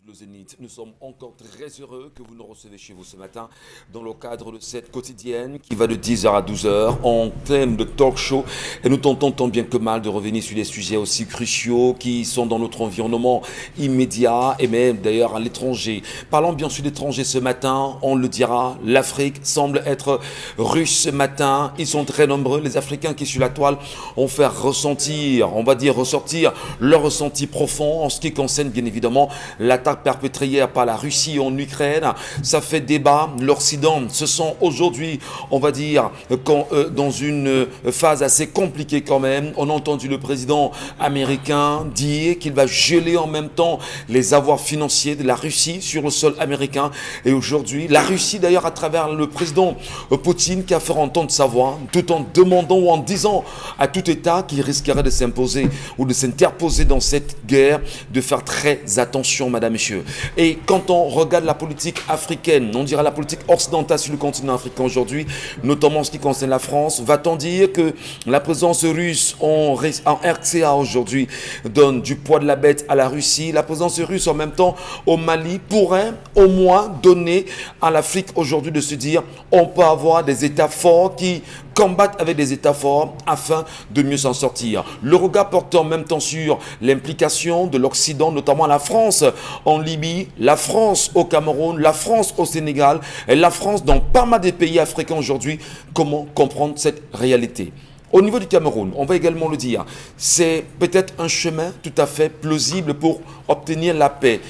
le Zénith. Nous sommes encore très heureux que vous nous recevez chez vous ce matin dans le cadre de cette quotidienne qui va de 10h à 12h en thème de talk show. Et nous tentons tant bien que mal de revenir sur des sujets aussi cruciaux qui sont dans notre environnement immédiat et même d'ailleurs à l'étranger. Parlons bien sûr d'étranger ce matin, on le dira, l'Afrique semble être russe ce matin. Ils sont très nombreux, les Africains qui sur la toile ont fait ressentir, on va dire ressortir leur ressenti profond en ce qui concerne bien évidemment l'attaque perpétrée hier par la Russie en Ukraine. Ça fait débat. L'Occident se sent aujourd'hui, on va dire, dans une phase assez compliquée quand même. On a entendu le président américain dire qu'il va geler en même temps les avoirs financiers de la Russie sur le sol américain. Et aujourd'hui, la Russie d'ailleurs à travers le président Poutine qui a fait entendre sa voix tout en demandant ou en disant à tout État qu'il risquerait de s'imposer ou de s'interposer dans cette guerre, de faire très attention, madame, messieurs. Et quand on regarde la politique africaine, on dirait la politique occidentale sur le continent africain aujourd'hui, notamment en ce qui concerne la France, va-t-on dire que la présence russe en RCA aujourd'hui donne du poids de la bête à la Russie? La présence russe en même temps au Mali pourrait au moins donner à l'Afrique aujourd'hui de se dire on peut avoir des États forts qui combattent avec des États forts afin de mieux s'en sortir. Le regard porté en même temps sur l'implication de l'Occident, notamment la France en Libye, la France au Cameroun, la France au Sénégal et la France dans pas mal de pays africains aujourd'hui. Comment comprendre cette réalité? Au niveau du Cameroun, on va également le dire, c'est peut-être un chemin tout à fait plausible pour obtenir la paix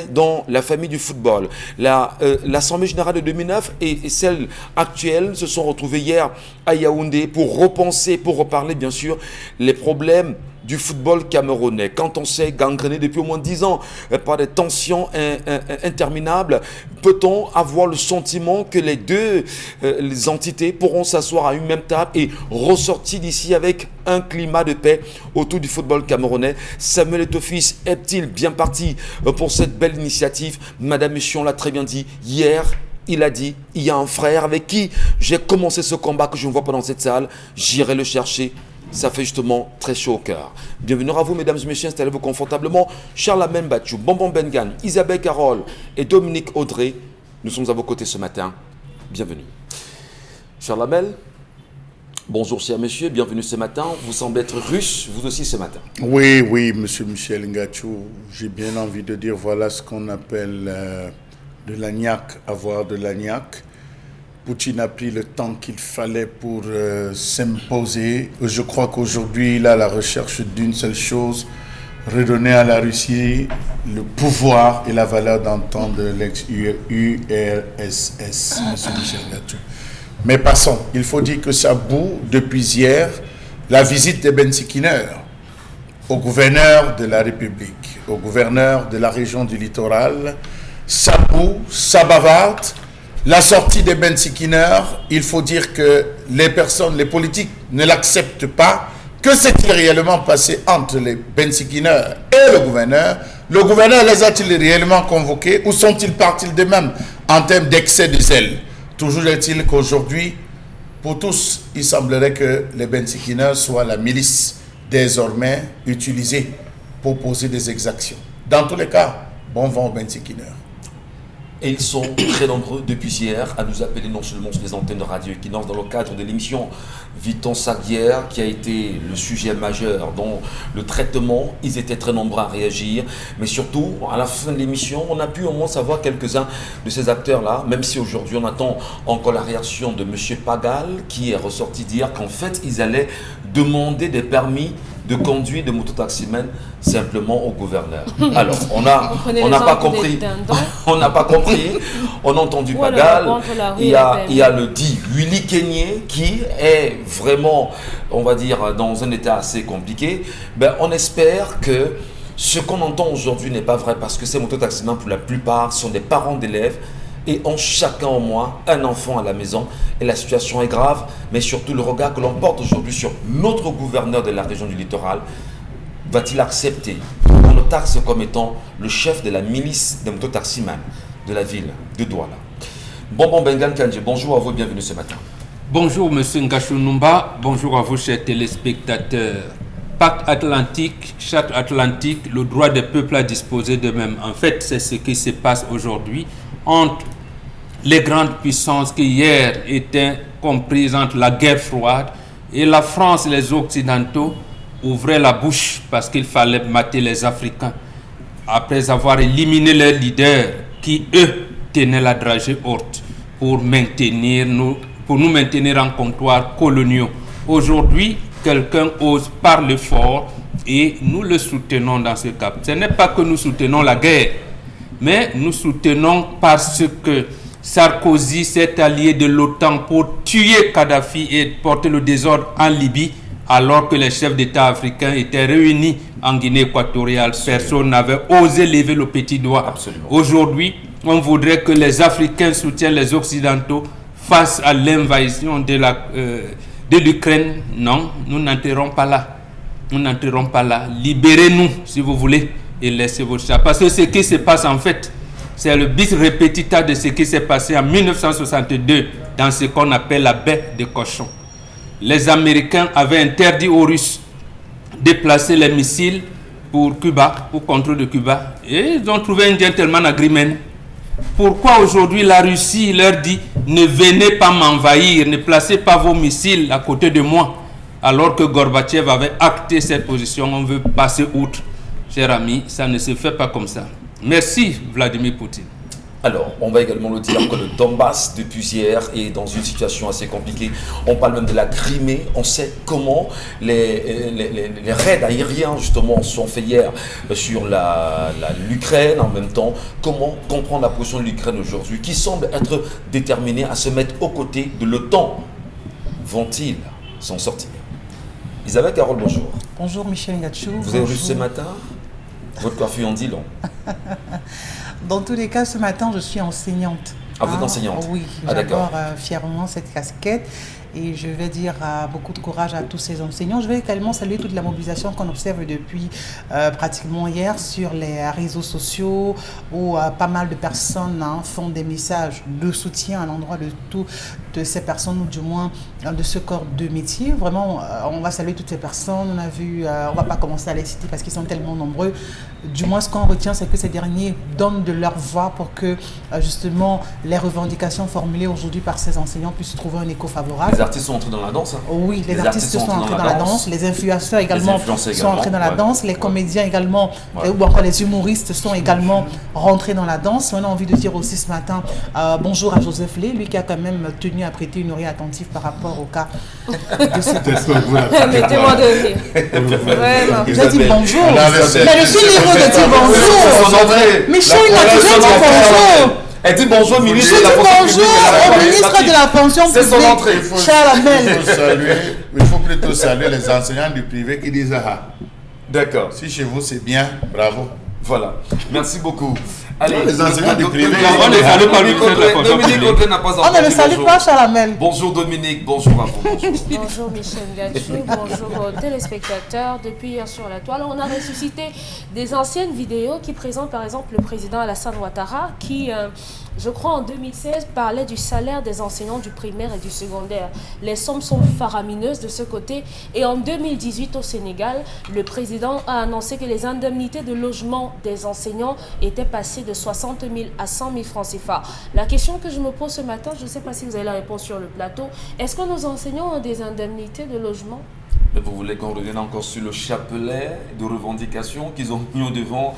dans la famille du football. L'Assemblée générale de 2009 et celle actuelle se sont retrouvées hier à Yaoundé pour repenser, pour reparler bien sûr les problèmes du football camerounais. Quand on s'est gangréné depuis au moins 10 ans par des tensions interminables, peut-on avoir le sentiment que les deux les entités pourront s'asseoir à une même table et ressortir d'ici avec un climat de paix autour du football camerounais? Samuel Eto'o-Fils est-il bien parti pour cette belle initiative? Madame Michon l'a très bien dit hier. Il a dit, il y a un frère avec qui j'ai commencé ce combat que je ne vois pas dans cette salle. J'irai le chercher. Ça fait justement très chaud au cœur. Bienvenue à vous, mesdames et messieurs, installez-vous confortablement. Charles Batchou, Bonbon Bengan, Isabelle Carole et Dominique Audrey, nous sommes à vos côtés ce matin. Bienvenue. Charles Amel, bonjour chers messieurs, bienvenue ce matin. Vous semblez être russe, vous aussi ce matin. Oui, monsieur Michel Ngachou, j'ai bien envie de dire, voilà ce qu'on appelle de l'agnac, avoir de l'agnac. Poutine a pris le temps qu'il fallait pour s'imposer. Je crois qu'aujourd'hui, il a la recherche d'une seule chose, redonner à la Russie le pouvoir et la valeur d'antan de l'ex-URSS, M. Michel Ngachou. Mais passons, il faut dire que ça bout depuis hier la visite de Ben Sikiner au gouverneur de la République, au gouverneur de la région du littoral. Ça bout, ça bavarde. La sortie de Ben Sikiner, il faut dire que les politiques ne l'acceptent pas. Que s'est-il réellement passé entre les Ben Sikiner et le gouverneur? Le gouverneur les a-t-il réellement convoqués ou sont-ils partis d'eux-mêmes en termes d'excès de zèle? Toujours est-il qu'aujourd'hui, pour tous, il semblerait que les Ben Sikiner soient la milice désormais utilisée pour poser des exactions. Dans tous les cas, bon vent aux Ben Sikiner. Et ils sont très nombreux depuis hier à nous appeler non seulement sur les antennes de Radio Equinox dans le cadre de l'émission Viton Saguière qui a été le sujet majeur dans le traitement. Ils étaient très nombreux à réagir, mais surtout à la fin de l'émission, on a pu au moins savoir quelques-uns de ces acteurs-là, même si aujourd'hui on attend encore la réaction de M. Pagal qui est ressorti dire qu'en fait ils allaient demander des permis de conduire de mototaximen simplement au gouverneur. Alors, on n'a pas compris. On n'a pas compris. On a entendu Pagal. Il y a le dit Willy Kenyé qui est vraiment, on va dire, dans un état assez compliqué. Ben, on espère que ce qu'on entend aujourd'hui n'est pas vrai parce que ces mototaximens, pour la plupart, sont des parents d'élèves et ont chacun au moins un enfant à la maison. Et la situation est grave, mais surtout le regard que l'on porte aujourd'hui sur notre gouverneur de la région du littoral. Va-t-il accepter qu'on le taxe comme étant le chef de la milice des mototaximans de la ville de Douala? Bonbon Bengan Kandji, bonjour à vous, bienvenue ce matin. Bonjour Monsieur Ngachou Numba, bonjour à vous chers téléspectateurs. Pacte Atlantique, Charte Atlantique, le droit des peuples à disposer d'eux-mêmes. En fait, c'est ce qui se passe aujourd'hui entre les grandes puissances qui hier étaient comprises entre la guerre froide et la France et les Occidentaux ouvraient la bouche parce qu'il fallait mater les Africains après avoir éliminé leurs leaders qui, eux, tenaient la dragée haute pour nous maintenir en comptoir coloniaux. Aujourd'hui, quelqu'un ose parler fort et nous le soutenons dans ce cas. Ce n'est pas que nous soutenons la guerre, mais nous soutenons parce que Sarkozy s'est allié de l'OTAN pour tuer Kadhafi et porter le désordre en Libye, alors que les chefs d'État africains étaient réunis en Guinée équatoriale. Personne n'avait osé lever le petit doigt. Aujourd'hui, on voudrait que les Africains soutiennent les Occidentaux face à l'invasion de l'Ukraine. Non, nous n'entrerons pas là. Nous n'entrerons pas là. Libérez-nous, si vous voulez, et laissez vos chats. Parce que ce qui se passe en fait, c'est le bis repetita de ce qui s'est passé en 1962 dans ce qu'on appelle la baie des cochons. Les Américains avaient interdit aux Russes de placer les missiles pour Cuba, pour contrôle de Cuba. Et ils ont trouvé un gentleman agreement. Pourquoi aujourd'hui la Russie leur dit « Ne venez pas m'envahir, ne placez pas vos missiles à côté de moi » alors que Gorbatchev avait acté cette position, on veut passer outre. Cher ami, ça ne se fait pas comme ça. Merci Vladimir Poutine. Alors, on va également le dire que le Donbass, depuis hier, est dans une situation assez compliquée. On parle même de la Crimée. On sait comment les raids aériens, justement, sont faits hier sur l'Ukraine. En même temps, comment comprendre la position de l'Ukraine aujourd'hui, qui semble être déterminée à se mettre aux côtés de l'OTAN. Vont-ils s'en sortir? Isabelle Carole, bonjour. Bonjour Michel Ngachou. Vous avez vu ce matin? Votre coiffure en dit long. Dans tous les cas, ce matin, je suis enseignante. Ah, vous êtes enseignante? Oui, ah, j'adore fièrement cette casquette. Et je vais dire beaucoup de courage à tous ces enseignants. Je vais également saluer toute la mobilisation qu'on observe depuis pratiquement hier sur les réseaux sociaux où pas mal de personnes font des messages de soutien à l'endroit de toutes ces personnes, ou du moins de ce corps de métier. Vraiment, on va saluer toutes ces personnes. On a vu, on ne va pas commencer à les citer parce qu'ils sont tellement nombreux. Du moins, ce qu'on retient, c'est que ces derniers donnent de leur voix pour que justement les revendications formulées aujourd'hui par ces enseignants puissent trouver un écho favorable. Les artistes sont entrés dans la danse. Hein. Oui, les artistes sont entrés dans la danse. Les influenceurs également sont entrés dans la danse. Les comédiens également, ou encore les humoristes sont également rentrés dans la danse. On a envie de dire aussi ce matin bonjour à Joseph Lé, lui qui a quand même tenu à prêter une oreille attentive par rapport au cas de cette... Mettez-moi de rire. Vraiment. J'ai dit bonjour. Mais je suis libre de dire bonjour. Michel, il a toujours dit bonjour. Elle dit bonjour, ministre de la fonction publique. Bonjour au ministre de la fonction publique. C'est son entrée. Il faut plutôt saluer les enseignants du privé qui disent ah. D'accord. Si chez vous c'est bien, bravo. Voilà. Merci beaucoup. Allez, les enseignants du privé. On ne salue pas Dominique Audrey n'a pas encore. On ne le salue pas, Chalamel. Bonjour Dominique, bonjour à vous. Bonjour Michel Ngachou, bonjour aux téléspectateurs. Depuis hier sur la toile, on a ressuscité des anciennes vidéos qui présentent par exemple le président Alassane Ouattara qui, je crois en 2016, parlait du salaire des enseignants du primaire et du secondaire. Les sommes sont faramineuses de ce côté. Et en 2018 au Sénégal, le président a annoncé que les indemnités de logement des enseignants étaient passées de 60 000 à 100 000 francs CFA. La question que je me pose ce matin, je ne sais pas si vous avez la réponse sur le plateau, est-ce que nos enseignants ont des indemnités de logement? Mais vous voulez qu'on revienne encore sur le chapelet de revendications qu'ils ont mis au devant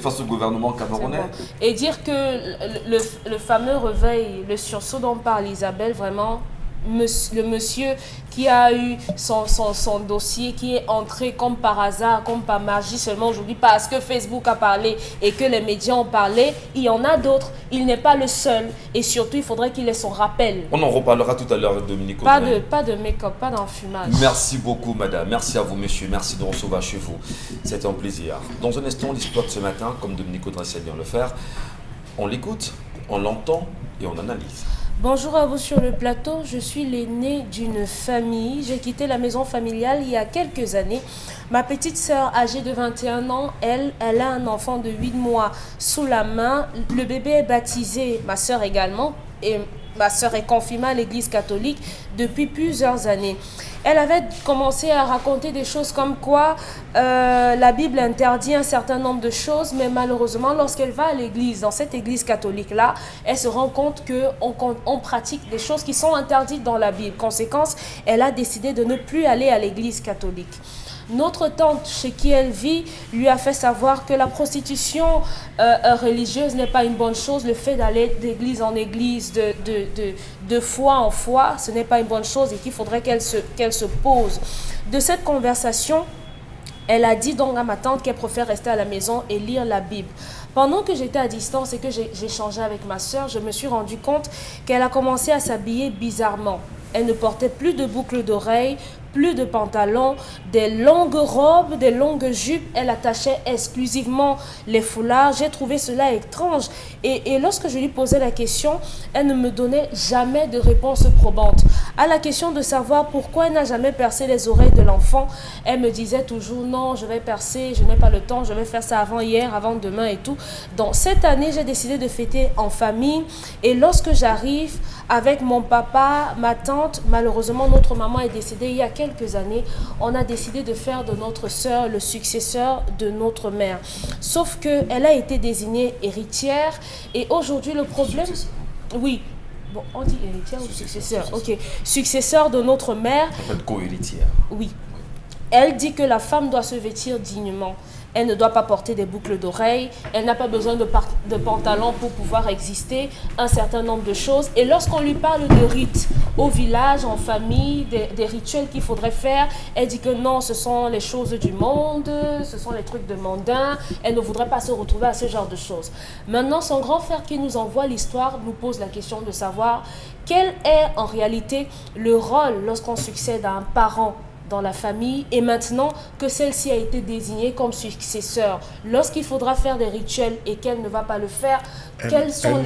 face au gouvernement camerounais? Bon. Et dire que le fameux réveil, le sursaut dont parle Isabelle, vraiment, le monsieur qui a eu son dossier, qui est entré comme par hasard, comme par magie seulement aujourd'hui parce que Facebook a parlé et que les médias ont parlé, il y en a d'autres, il n'est pas le seul et surtout il faudrait qu'il ait son rappel. On en reparlera tout à l'heure avec Dominique Audrey. Pas de make-up, pas d'enfumage. Merci beaucoup madame, merci à vous messieurs, merci de recevoir chez vous, c'était un plaisir. Dans un instant l'histoire de ce matin, comme Dominique Audrey sait bien le faire, on l'écoute, on l'entend et on analyse. Bonjour à vous sur le plateau, je suis l'aînée d'une famille. J'ai quitté la maison familiale il y a quelques années. Ma petite sœur âgée de 21 ans, elle a un enfant de 8 mois sous la main. Le bébé est baptisé, ma sœur également. Et ma sœur est confirmée à l'église catholique depuis plusieurs années. Elle avait commencé à raconter des choses comme quoi la Bible interdit un certain nombre de choses, mais malheureusement, lorsqu'elle va à l'église, dans cette église catholique-là, elle se rend compte qu'on pratique des choses qui sont interdites dans la Bible. Conséquence, elle a décidé de ne plus aller à l'église catholique. Notre tante, chez qui elle vit, lui a fait savoir que la prostitution religieuse n'est pas une bonne chose. Le fait d'aller d'église en église, de foi en foi, ce n'est pas une bonne chose et qu'il faudrait qu'elle se pose. De cette conversation, elle a dit donc à ma tante qu'elle préfère rester à la maison et lire la Bible. Pendant que j'étais à distance et que j'échangeais avec ma soeur, je me suis rendu compte qu'elle a commencé à s'habiller bizarrement. Elle ne portait plus de boucles d'oreilles, plus de pantalons, des longues robes, des longues jupes. Elle attachait exclusivement les foulards. J'ai trouvé cela étrange. Et lorsque je lui posais la question, elle ne me donnait jamais de réponse probante. À la question de savoir pourquoi elle n'a jamais percé les oreilles de l'enfant, elle me disait toujours non, je vais percer, je n'ai pas le temps, je vais faire ça avant hier, avant demain et tout. Donc cette année, j'ai décidé de fêter en famille. Et lorsque j'arrive avec mon papa, ma tante, malheureusement notre maman est décédée il y a quelques années, on a décidé de faire de notre sœur le successeur de notre mère. Sauf qu'elle a été désignée héritière et aujourd'hui le problème... Oui, bon, on dit héritière ou successeur? Ok, successeur de notre mère. En fait, co-héritière. Oui. Elle dit que la femme doit se vêtir dignement. Elle ne doit pas porter des boucles d'oreilles. Elle n'a pas besoin de pantalon pour pouvoir exister. Un certain nombre de choses. Et lorsqu'on lui parle de rites au village, en famille, des rituels qu'il faudrait faire, elle dit que non, ce sont les choses du monde, ce sont les trucs de mondains. Elle ne voudrait pas se retrouver à ce genre de choses. Maintenant, son grand frère qui nous envoie l'histoire nous pose la question de savoir quel est en réalité le rôle lorsqu'on succède à un parent dans la famille et maintenant que celle-ci a été désignée comme successeur, lorsqu'il faudra faire des rituels et qu'elle ne va pas le faire, quels sont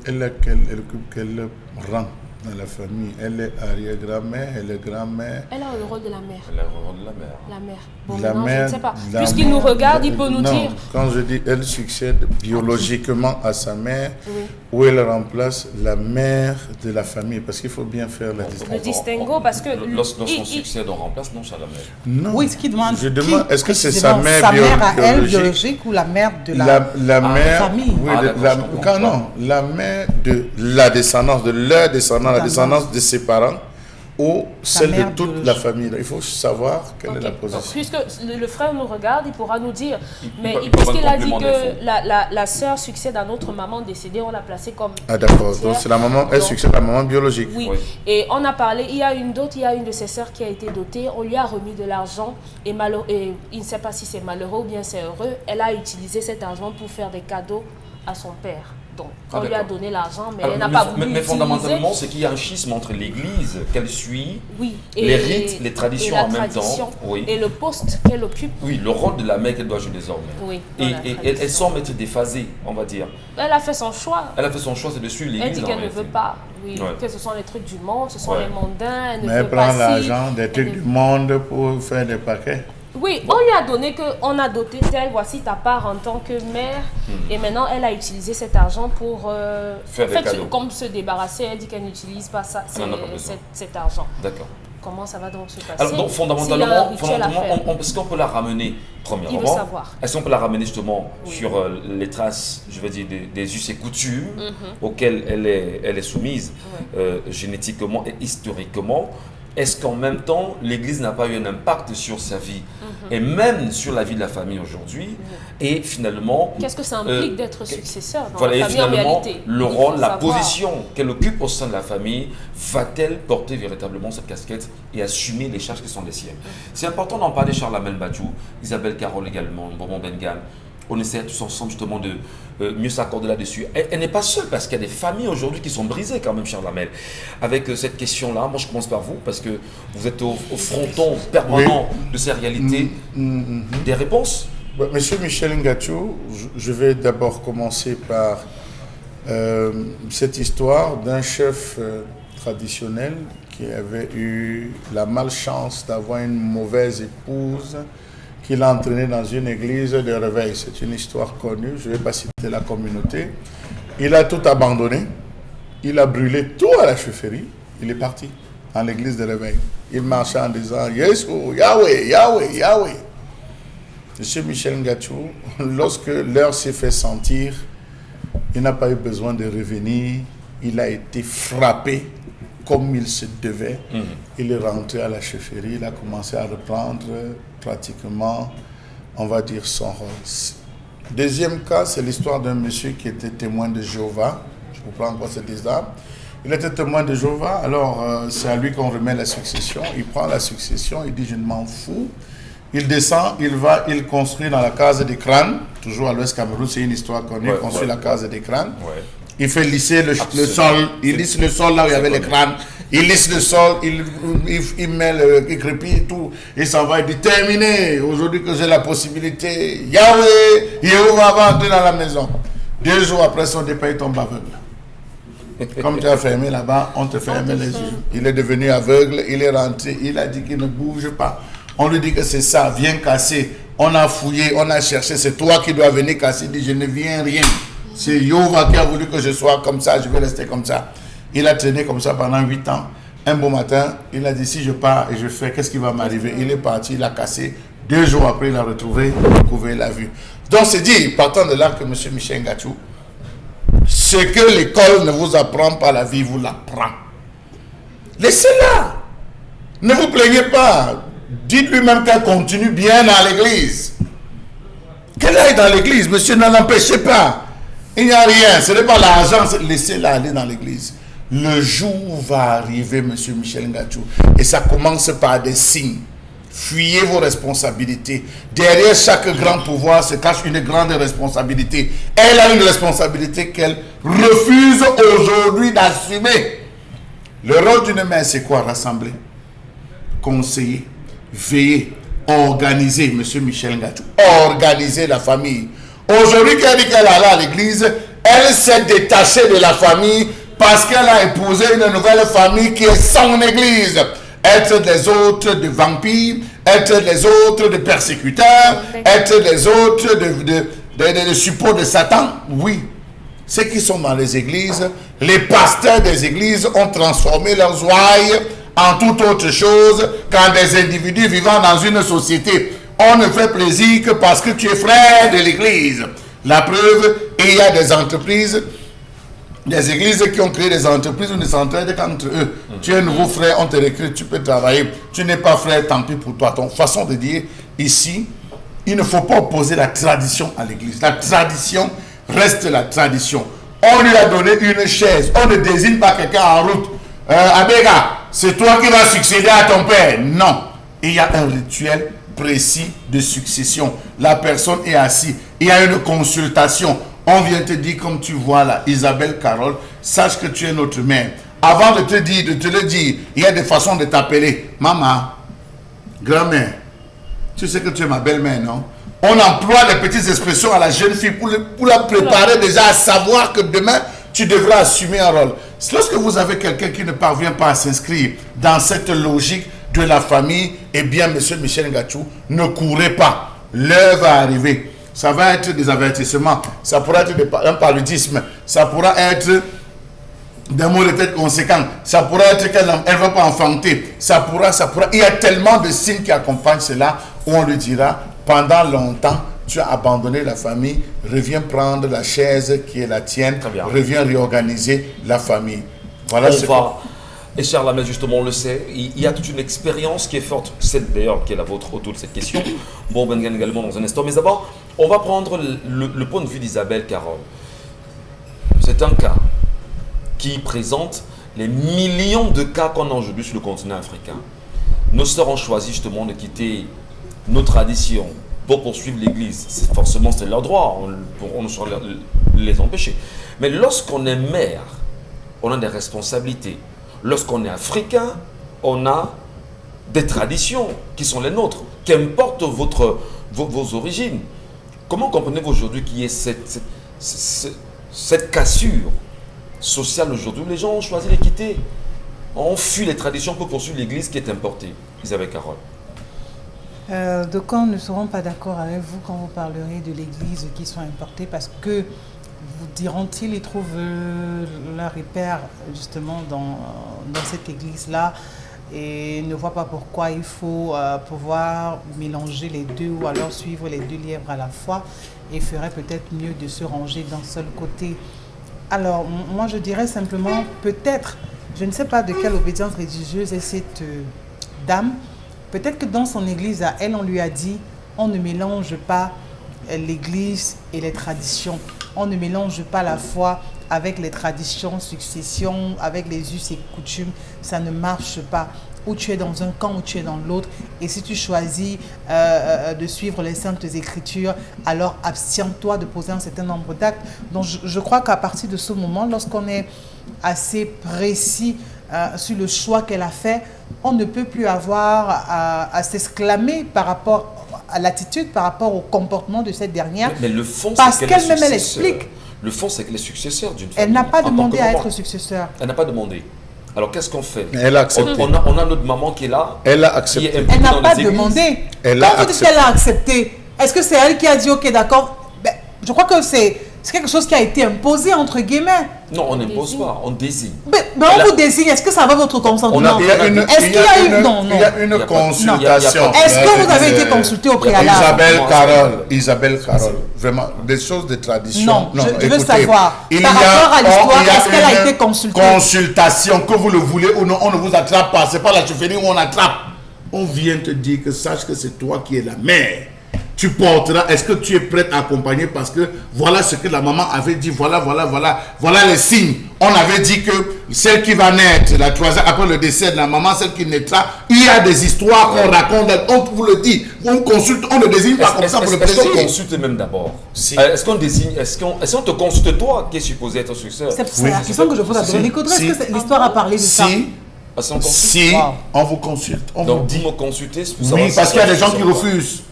elle occupe quel rang dans la famille? Elle est arrière-grand-mère, elle est grand-mère. Elle a le rôle de la mère. Elle a le rôle de la mère. La mère. Bon, La maintenant, mère, je ne sais pas. la Puisqu'il mère- nous regarde, il peut nous non, dire. quand je dis elle succède biologiquement à sa mère, Oui. ou elle remplace la mère de la famille, parce qu'il faut bien faire la distinction. Le distinguo, parce que... Lorsqu'on il- succède, on remplace, non, c'est la mère. Non. Oui, ce qui demande. Je demande, est-ce que c'est précisément, sa mère à elle biologique? biologique ou la mère de la La mère, famille? oui, Ah, d'accord, je comprends. non, la mère de la descendance, de leur descendance, la descendance de ses parents, ou celle de mère toute biologique. la famille. Il faut savoir quelle est Ok. la Donc, position. puisque le frère nous regarde, il pourra nous dire. Mais peut pas puisqu'il a dit complément d'info. que la sœur succède à notre maman décédée, on l'a placée comme... Ah d'accord, donc héritière. c'est la maman, elle Donc, succède à la maman biologique. Oui. Oui. Et on a parlé, il y a une de ses sœurs qui a été dotée, on lui a remis de l'argent et il ne sait pas si c'est malheureux ou bien c'est heureux. Elle a utilisé cet argent pour faire des cadeaux à son père. Donc, on lui a d'accord. donné l'argent, mais Alors, elle n'a pas voulu mais utiliser. fondamentalement, c'est qu'il y a un schisme entre l'Église qu'elle suit, Oui. les rites, les traditions et la en même tradition, temps. Oui. Et le poste qu'elle occupe. Oui, le rôle de la mère qu'elle doit jouer désormais. Oui, Et, dans la et tradition. elles semblent être déphasées, on va dire. Elle a fait son choix. Elle a fait son choix, c'est de suivre Elle l'Église. dit en qu'elle ne réalité. veut pas, oui, Ouais. que ce sont les trucs du monde, ce sont Ouais. les mondains, elle ne Mais elle veut pas prend ci, l'argent des elle trucs ne- du monde pour faire des paquets. Oui, on lui a donné que, on a doté tel, voici ta part en tant que mère, et maintenant elle a utilisé cet argent pour Faire des cadeaux. comme se débarrasser. Elle dit qu'elle n'utilise pas ça, Elle en a pas besoin. cet argent. D'accord. Comment ça va donc se passer? Alors, donc, S'il y a un fondamentalement, rituel à faire. est-ce qu'on peut la ramener, premièrement? Il veut savoir. Est-ce qu'on peut la ramener justement Oui. sur les traces, je veux dire, des us et coutumes auxquelles elle est soumise génétiquement et historiquement? Est-ce qu'en même temps, l'Église n'a pas eu un impact sur sa vie et même sur la vie de la famille aujourd'hui? Et finalement, Qu'est-ce que ça implique d'être successeur dans voilà, la et famille en finalement, réalité? le Il faut rôle, la savoir. position qu'elle occupe au sein de la famille, va-t-elle porter véritablement cette casquette et assumer les charges qui sont les siennes? C'est important d'en parler, Charles Amel Badjou, Isabelle Carole également, Bobo Bengam. On essaie tous ensemble justement de mieux s'accorder là-dessus. Elle n'est pas seule parce qu'il y a des familles aujourd'hui qui sont brisées quand même, Charles Amel. Avec cette question-là, moi je commence par vous parce que vous êtes au fronton permanent de ces réalités. Des réponses? Monsieur Michel Ngachou, je vais d'abord commencer par cette histoire d'un chef traditionnel qui avait eu la malchance d'avoir une mauvaise épouse qu'il a entraînée dans une église de réveil. C'est une histoire connue, je ne vais pas citer la communauté. Il a tout abandonné il a brûlé tout à la chefferie. Il est parti dans l'église de réveil. Il marchait en disant Yeshua, Yahweh, Yahweh, Yahweh. Monsieur Michel Ngachou, lorsque l'heure s'est fait sentir, il n'a pas eu besoin de revenir. Il a été frappé comme il se devait. Il est rentré à la chefferie. Il a commencé à reprendre pratiquement, on va dire, son rôle. Deuxième cas, c'est l'histoire d'un monsieur qui était témoin de Jéhovah. Je vous prends encore cette histoire. Il était témoin de Jéhovah. Alors, c'est à lui qu'on remet la succession. Il prend la succession. Il dit, je ne m'en fous. Il descend, il construit dans la case des crânes, toujours à l'Ouest Cameroun, c'est une histoire connue, il construit la case des crânes. Il fait lisser le sol, il lisse le sol là où il y avait les crânes, il lisse le sol, il met il crépit tout, il s'en va, il dit terminé, aujourd'hui que j'ai la possibilité, Yahweh, Yehova va entrer dans la maison. 2 jours après son départ, il tombe aveugle. Comme tu as fermé là-bas, on te ferme les yeux. Il est devenu aveugle, il est rentré, il a dit qu'il ne bouge pas. On lui dit que c'est ça, viens casser. On a fouillé, on a cherché, c'est toi qui dois venir casser. Il dit, je ne viens rien. C'est Yehova qui a voulu que je sois comme ça, je vais rester comme ça. Il a traîné comme ça pendant 8 ans. Un beau matin, il a dit, si je pars et je fais, qu'est-ce qui va m'arriver? Il est parti, il a cassé. 2 jours après, il a retrouvé, il a vu. Donc c'est dit, partant de là que M. Michel Ngachou, ce que l'école ne vous apprend pas, la vie vous l'apprend. Laissez-la. Ne vous plaignez pas. Dites-lui même qu'elle continue bien dans l'église. Qu'elle aille dans l'église, monsieur, ne l'empêchez pas. Il n'y a rien, ce n'est pas l'argent, laissez-la aller dans l'église. Le jour va arriver, monsieur Michel Ngachou, et ça commence par des signes. Fuyez vos responsabilités. Derrière chaque grand pouvoir se cache une grande responsabilité. Elle a une responsabilité qu'elle refuse aujourd'hui d'assumer. Le rôle d'une mère, c'est quoi? Rassembler, conseiller, veiller, organiser, monsieur Michel Ngachou, organiser la famille. Aujourd'hui, qu'elle dit qu'elle allait à l'église, elle s'est détachée de la famille parce qu'elle a épousé une nouvelle famille qui est son église. Être des autres de vampires, être les autres de persécuteurs, être les autres de suppôts de Satan. Oui, ceux qui sont dans les églises, les pasteurs des églises ont transformé leurs ouailles en toute autre chose qu'en des individus vivant dans une société. On ne fait plaisir que parce que tu es frère de l'église. La preuve, il y a des entreprises, des églises qui ont créé des entreprises où ils s'entraident entre eux. Tu es un nouveau frère, on te recrute, tu peux travailler. Tu n'es pas frère, tant pis pour toi. Ton façon de dire, ici, il ne faut pas opposer la tradition à l'église. La tradition reste la tradition. On lui a donné une chaise. On ne désigne pas quelqu'un en route. Abega, c'est toi qui vas succéder à ton père. Non. Il y a un rituel précis de succession. La personne est assise. Il y a une consultation. On vient te dire, comme tu vois là, Isabelle Carole, sache que tu es notre mère. Avant de te le dire, il y a des façons de t'appeler. Maman, grand-mère, tu sais que tu es ma belle-mère, non? On emploie des petites expressions à la jeune fille pour la préparer déjà à savoir que demain, tu devras assumer un rôle. Lorsque vous avez quelqu'un qui ne parvient pas à s'inscrire dans cette logique de la famille, eh bien, monsieur Michel Ngachou, ne courez pas. L'heure va arriver. Ça va être des avertissements. Ça pourra être un paludisme. Ça pourra être des maux de tête conséquents. Ça pourra être qu'elle ne va pas enfanter. Ça pourra. Il y a tellement de signes qui accompagnent cela où on lui dira, pendant longtemps, tu as abandonné la famille, reviens prendre la chaise qui est la tienne, reviens réorganiser la famille. Voilà ce que... Et cher Lamel, justement, on le sait, il y a toute une expérience qui est forte, celle d'ailleurs qui est la vôtre autour de cette question. Bon, Ben Gan également dans un instant. Mais d'abord, on va prendre le point de vue d'Isabelle Carole. C'est un cas qui présente les millions de cas qu'on a aujourd'hui sur le continent africain. Nos sœurs ont choisi justement de quitter nos traditions pour poursuivre l'Église. Forcément, c'est leur droit, on ne saurait les empêcher. Mais lorsqu'on est mère, on a des responsabilités. Lorsqu'on est africain, on a des traditions qui sont les nôtres, qu'importe vos origines. Comment comprenez-vous aujourd'hui qu'il y ait cette cassure sociale aujourd'hui où les gens ont choisi de quitter, on fuit les traditions pour poursuivre l'Église qui est importée? Isabelle Carole. D'aucuns ne seront pas d'accord avec vous quand vous parlerez de l'Église qui sont importées parce que vous diront-ils, ils trouvent leur repère justement dans cette église-là et ne voient pas pourquoi il faut pouvoir mélanger les deux ou alors suivre les deux lièvres à la fois et ferait peut-être mieux de se ranger d'un seul côté. Alors, moi je dirais simplement, peut-être, je ne sais pas de quelle obédience religieuse est cette dame, peut-être que dans son église à elle, on lui a dit, on ne mélange pas l'église et les traditions. On ne mélange pas la foi avec les traditions, successions, avec les us et coutumes. Ça ne marche pas. Ou tu es dans un camp ou tu es dans l'autre. Et si tu choisis de suivre les saintes écritures, alors abstiens-toi de poser un certain nombre d'actes. Donc je crois qu'à partir de ce moment, lorsqu'on est assez précis sur le choix qu'elle a fait, on ne peut plus avoir à s'exclamer par rapport à l'attitude, par rapport au comportement de cette dernière. Mais le fond, parce c'est qu'elle-même, elle explique. Le fond, c'est qu'elle est successeur d'une famille. Elle n'a pas en tant demandé que à maman. être successeur. Elle n'a pas demandé. Alors qu'est-ce qu'on fait? Elle a accepté. On a notre maman qui est là. Elle a Qui accepté. est impliquée Elle n'a dans pas les églises. demandé. Elle a Quand vous dites accepté. qu'elle a accepté, est-ce que c'est elle qui a dit ok d'accord? Ben, je crois que c'est quelque chose qui a été imposé entre guillemets. Non, on n'impose pas, on désigne. Mais Elle on a- vous désigne, est-ce que ça va votre consentement? Il y a une, Est-ce qu'il y a eu... Non, non. il y a une consultation. Est-ce que vous avez été consulté au préalable? Isabelle Carole, vraiment, des choses de tradition. Non, je veux écoutez, savoir. il Par y a- rapport à l'histoire, il y a est-ce qu'elle a une été consultée? Consultation, que vous le voulez ou non, on ne vous attrape pas. C'est pas la chefferie où on attrape. On vient te dire que sache que c'est toi qui es la mère. Tu porteras, est-ce que tu es prête à accompagner parce que voilà ce que la maman avait dit, voilà les signes. On avait dit que celle qui va naître, la troisième, après le décès de la maman, celle qui naîtra, il y a des histoires qu'on raconte, on vous le dit, on consulte, on ne désigne pas comme ça pour le Est-ce qu'on plaisir. consulte même d'abord? Si. Est-ce qu'on désigne, est-ce qu'on te consulte toi qui est supposé être successeur? C'est Oui, la c'est question ça. que je pose à Si, Dominique Audrey. si. Est-ce que l'histoire a parlé de ça? Si, Est-ce qu'on consulte? si, Wow. on vous consulte, on vous Donc dit. vous me consultez pour savoir Oui, si parce qu'il y a c'est des gens qui successeur. refusent.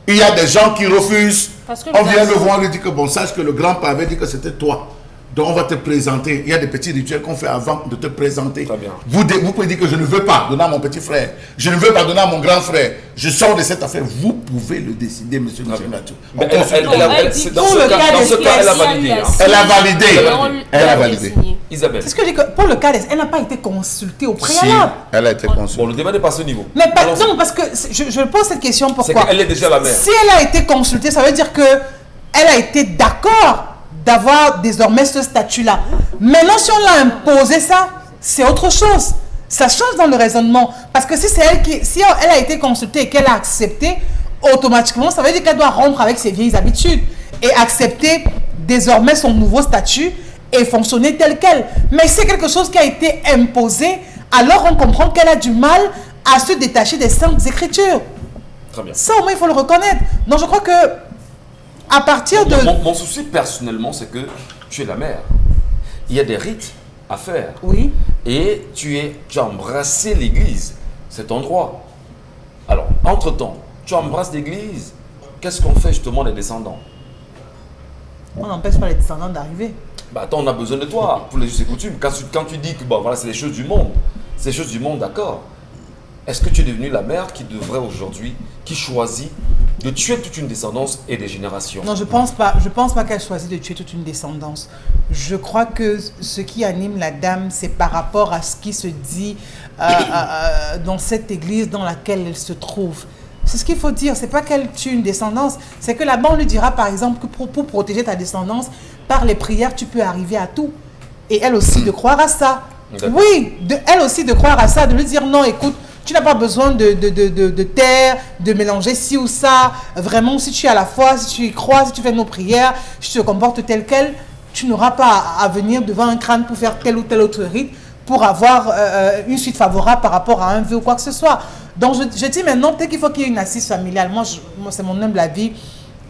Il y a des gens qui refusent. Parce que On le vient le garçon- voir, on lui dit que bon, sache que le grand-père avait dit que c'était toi. Donc on va te présenter. Il y a des petits rituels qu'on fait avant de te présenter. Très bien. Vous pouvez dire que je ne veux pas donner à mon petit frère. Je ne veux pas donner à mon grand frère. Je sors de cette affaire. Vous pouvez le décider, monsieur Michel Mathieu. Mais On consulte. dans Pour ce le cas, cas dans ce cas, elle a d'espèce, validé. hein. Elle a validé. Elle a validé. désigné. Isabelle. C'est ce que je dis que pour le cas, elle n'a pas été consultée au Si, préalable. elle a été Bon, consultée. le débat n'est pas à ce niveau. Mais Allons-y. non, parce que je pose cette question C'est pourquoi? qu'elle est déjà la mère. Si elle a été consultée, ça veut dire que elle a été d'accord d'avoir désormais ce statut-là. Maintenant, si on l'a imposé ça, c'est autre chose. Ça change dans le raisonnement. Parce que si c'est elle qui, si elle a été consultée et qu'elle a accepté, automatiquement, ça veut dire qu'elle doit rompre avec ses vieilles habitudes et accepter désormais son nouveau statut et fonctionner tel quel. Mais c'est quelque chose qui a été imposé, alors on comprend qu'elle a du mal à se détacher des saintes écritures. Très bien. Ça, au moins, il faut le reconnaître. Donc, je crois que à partir de... Mon souci personnellement, c'est que tu es la mère. Il y a des rites à faire. Oui. Et tu as embrassé l'église, cet endroit. Alors, entre-temps, tu embrasses l'église. Qu'est-ce qu'on fait justement les descendants? On n'empêche pas les descendants d'arriver. Bah attends, on a besoin de toi pour les us et coutumes. Quand tu dis que bon, voilà, c'est les choses du monde, c'est les choses du monde, d'accord. Est-ce que tu es devenue la mère qui devrait aujourd'hui, qui choisit de tuer toute une descendance et des générations? Non, je pense pas qu'elle choisit de tuer toute une descendance. Je crois que ce qui anime la dame, c'est par rapport à ce qui se dit dans cette église dans laquelle elle se trouve. C'est ce qu'il faut dire. C'est pas qu'elle tue une descendance. C'est que là-bas, on lui dira, par exemple, que pour protéger ta descendance, par les prières, tu peux arriver à tout. Et elle aussi de croire à ça. D'accord. Oui, elle aussi de croire à ça, de lui dire non, écoute, tu n'as pas besoin de terre, de mélanger ci ou ça. Vraiment, si tu es à la foi, si tu y crois, si tu fais nos prières, si tu te comportes tel quel, tu n'auras pas à venir devant un crâne pour faire tel ou tel autre rite pour avoir une suite favorable par rapport à un vœu ou quoi que ce soit. Donc, je dis maintenant, peut-être qu'il faut qu'il y ait une assise familiale. Moi c'est mon humble avis,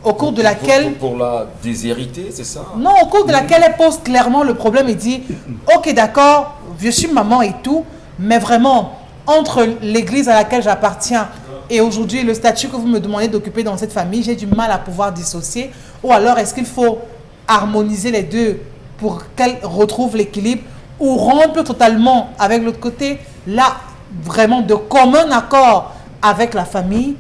au cours de laquelle... Pour la déshériter, c'est ça? Non, au cours de laquelle elle pose clairement le problème et dit « Ok, d'accord, je suis maman et tout, mais vraiment, entre l'église à laquelle j'appartiens et aujourd'hui le statut que vous me demandez d'occuper dans cette famille, j'ai du mal à pouvoir dissocier. Ou alors, est-ce qu'il faut harmoniser les deux pour qu'elle retrouve l'équilibre ou rompre totalement avec l'autre côté? Là, vraiment, de commun accord avec la famille,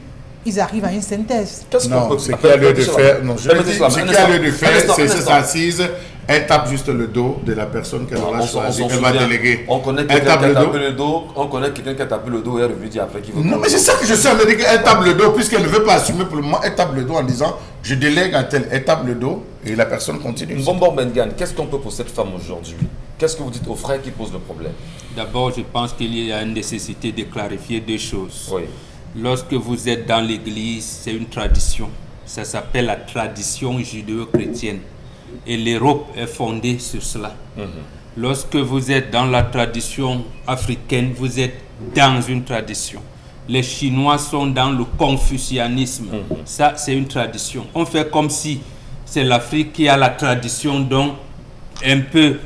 ils arrivent à une synthèse. Qu'est-ce qu'on Non, peut ce qu'il y a lieu de faire, non, je veux Permettez dire, cela, ce un qu'il y a instant, lieu de un faire, instant, c'est un ces instant. assises Elle tape juste le dos de la personne qu'elle aura choisie, elle va déléguer. On connaît quelqu'un qui a tapé le dos, et est revenu dire après qu'il veut. Non, mais c'est ça que je sais, elle tape le dos, puisqu'elle ne veut pas assumer pour le moment, elle tape le dos en disant je délègue à tel, elle tape le dos et la personne continue. Bonbon Mbengue, qu'est-ce qu'on peut pour cette femme aujourd'hui? Qu'est-ce que vous dites aux frères qui posent le problème? D'abord, je pense qu'il y a une nécessité de clarifier deux choses. Oui. Lorsque vous êtes dans l'église, c'est une tradition. Ça s'appelle la tradition judéo-chrétienne. Et l'Europe est fondée sur cela. Lorsque vous êtes dans la tradition africaine, vous êtes dans une tradition. Les Chinois sont dans le confucianisme. Ça, c'est une tradition. On fait comme si c'est l'Afrique qui a la tradition donc un peu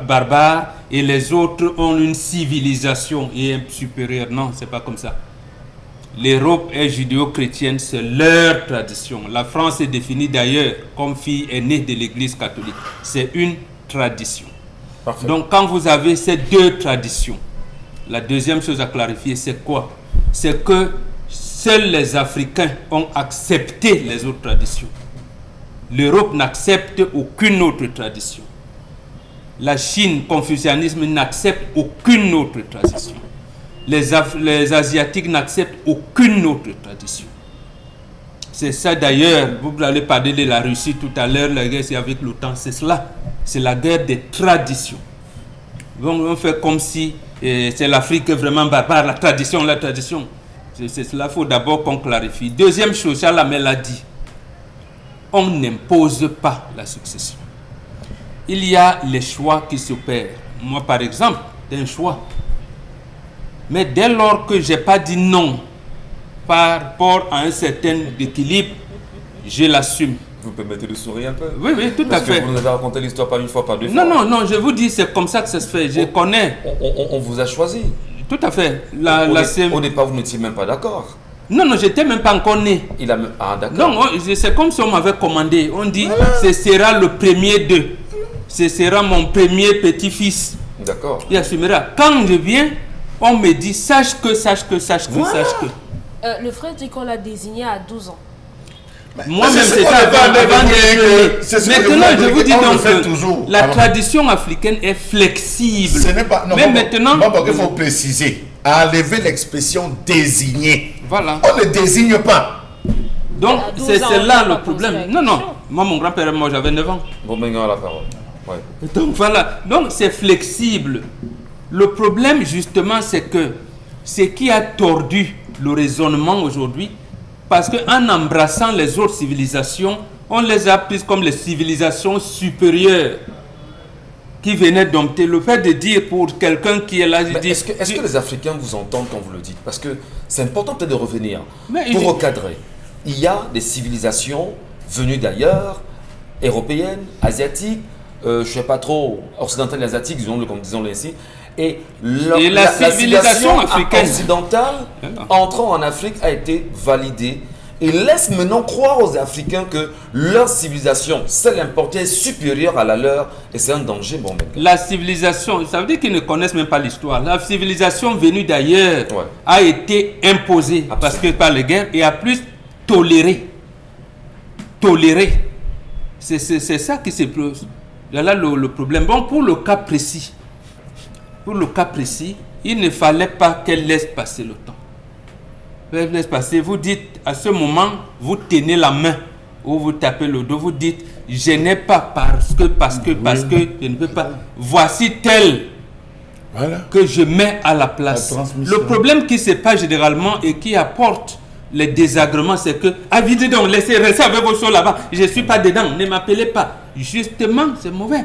barbare et les autres ont une civilisation et supérieure. Non, c'est pas comme ça. L'Europe est judéo-chrétienne, c'est leur tradition. La France est définie d'ailleurs comme fille aînée de l'Église catholique. C'est une tradition. Parfait. Donc quand vous avez ces deux traditions, la deuxième chose à clarifier, c'est quoi? C'est que seuls les Africains ont accepté les autres traditions. L'Europe n'accepte aucune autre tradition. La Chine, confucianisme, n'accepte aucune autre tradition. Les Asiatiques n'acceptent aucune autre tradition. C'est ça d'ailleurs, vous allez parler de la Russie tout à l'heure, la guerre c'est avec l'OTAN, c'est cela. C'est la guerre des traditions. Donc on fait comme si c'est l'Afrique vraiment barbare, la tradition. C'est cela, il faut d'abord qu'on clarifie. Deuxième chose, Charles l'a dit, on n'impose pas la succession. Il y a les choix qui s'opèrent. Moi par exemple, c'est un choix. Mais dès lors que je n'ai pas dit non par rapport à un certain équilibre, je l'assume. Vous permettez de sourire un peu? Oui, tout à fait. Parce que vous nous avez raconté l'histoire pas une fois, pas deux fois. Non, je vous dis, c'est comme ça que ça se fait. Je connais. On vous a choisi. Tout à fait. Au départ, vous n'étiez même pas d'accord. Non, j'étais même pas encore né. Ah, d'accord. Non, c'est comme si on m'avait commandé. On dit, ce sera le premier d'eux. Ce sera mon premier petit-fils. D'accord. Il assumera. Quand je viens, on me dit, sache que. Le frère dit qu'on l'a désigné à 12 ans. Moi-même, c'est ça Maintenant, je vous dis donc que la tradition africaine est flexible. Ce n'est pas. Non, mais maintenant. Il faut préciser. Enlever l'expression désigner. Voilà. On ne désigne pas. Donc, c'est là le problème. Non. Moi, mon grand-père, moi, j'avais 9 ans. Bon, maintenant, la parole. Ouais. Donc, voilà. Donc, c'est flexible. Le problème, justement, c'est que ce qui a tordu le raisonnement aujourd'hui, parce qu'en embrassant les autres civilisations, on les a prises comme les civilisations supérieures qui venaient dompter. Le fait de dire pour quelqu'un qui est là... Est-ce que les Africains vous entendent quand vous le dites? Parce que c'est important peut-être de revenir. Pour recadrer, il y a des civilisations venues d'ailleurs, européennes, asiatiques, je ne sais pas trop, occidentales et asiatiques, disons-le ainsi, et la civilisation africaine occidentale entrant en Afrique a été validée et laisse maintenant croire aux Africains que leur civilisation, celle importée, est supérieure à la leur et c'est un danger. Bon, la civilisation, ça veut dire qu'ils ne connaissent même pas l'histoire. La civilisation venue d'ailleurs a été imposée parce que par les guerres et a plus tolérée. C'est ça qui se pose. Là le problème. Bon, pour le cas précis, il ne fallait pas qu'elle laisse passer le temps. Elle laisse passer. Vous dites, à ce moment, vous tenez la main ou vous tapez le dos, vous dites, je n'ai pas parce que je ne peux pas. Voici tel que je mets à la place. Le problème qui se passe généralement et qui apporte les désagréments, c'est que, avisez donc, laissez rester avec vos choses là-bas. Je ne suis pas dedans, ne m'appelez pas. Justement, c'est mauvais.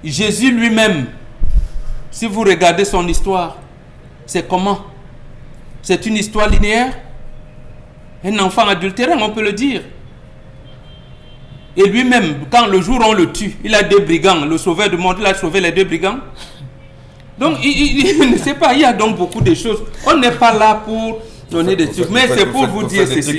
Jésus lui-même, si vous regardez son histoire, c'est comment? C'est une histoire linéaire. Un enfant adultéré, on peut le dire. Et lui-même, quand le jour on le tue, il a 2 brigands. Le sauveur du monde, il a sauvé les 2 brigands. Donc, il ne sait pas, il y a donc beaucoup de choses. On n'est pas là pour donner des trucs, mais c'est pour vous dire ceci.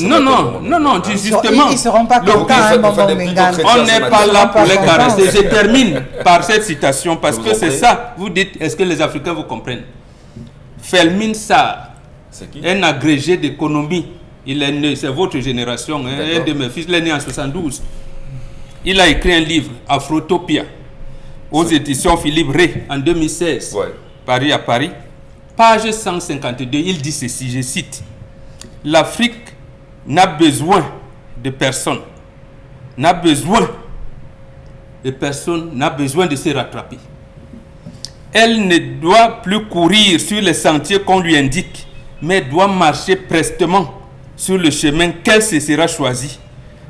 Non, justement. Ils ne seront pas contents, on n'est pas là pour les caresser. Je termine par cette citation parce que c'est ça. Vous dites, est-ce que les Africains vous comprennent? Felmin Sarr, un agrégé d'économie, il est né, c'est votre génération, un de mes fils, il est né en 72. Il a écrit un livre, Afrotopia, aux éditions Philippe Ray, en 2016. Ouais. Paris à Paris. Page 152, il dit ceci, je cite. L'Afrique n'a besoin de personne. N'a besoin de personne, n'a besoin de se rattraper. Elle ne doit plus courir sur les sentiers qu'on lui indique, mais doit marcher prestement sur le chemin qu'elle se sera choisi.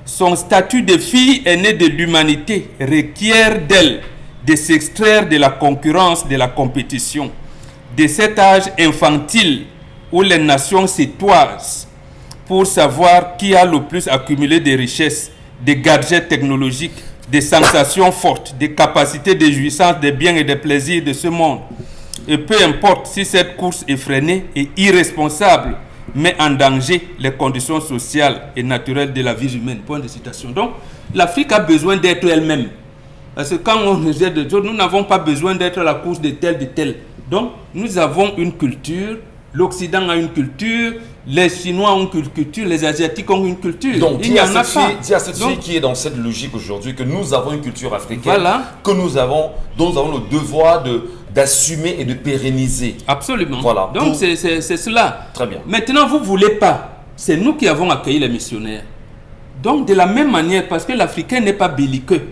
Son statut de fille aînée de l'humanité requiert d'elle de s'extraire de la concurrence, de la compétition, de cet âge infantile où les nations se toisent pour savoir qui a le plus accumulé de richesses, de gadgets technologiques, des sensations fortes, des capacités de jouissance, des biens et des plaisirs de ce monde. Et peu importe si cette course effrénée et irresponsable met en danger les conditions sociales et naturelles de la vie humaine. Point de citation. Donc, l'Afrique a besoin d'être elle-même. Parce que quand on regarde de choses, nous n'avons pas besoin d'être à la course de tel, de tel. Donc, nous avons une culture, l'Occident a une culture, les Chinois ont une culture, les Asiatiques ont une culture. Donc, il n'y en a pas. Il y a cette fille qui est dans cette logique aujourd'hui, que nous avons une culture africaine, Voilà. dont nous avons le devoir d'assumer et de pérenniser. Absolument. Voilà. Donc, c'est cela. Très bien. Maintenant, vous ne voulez pas. C'est nous qui avons accueilli les missionnaires. Donc, de la même manière, parce que l'Africain n'est pas belliqueux,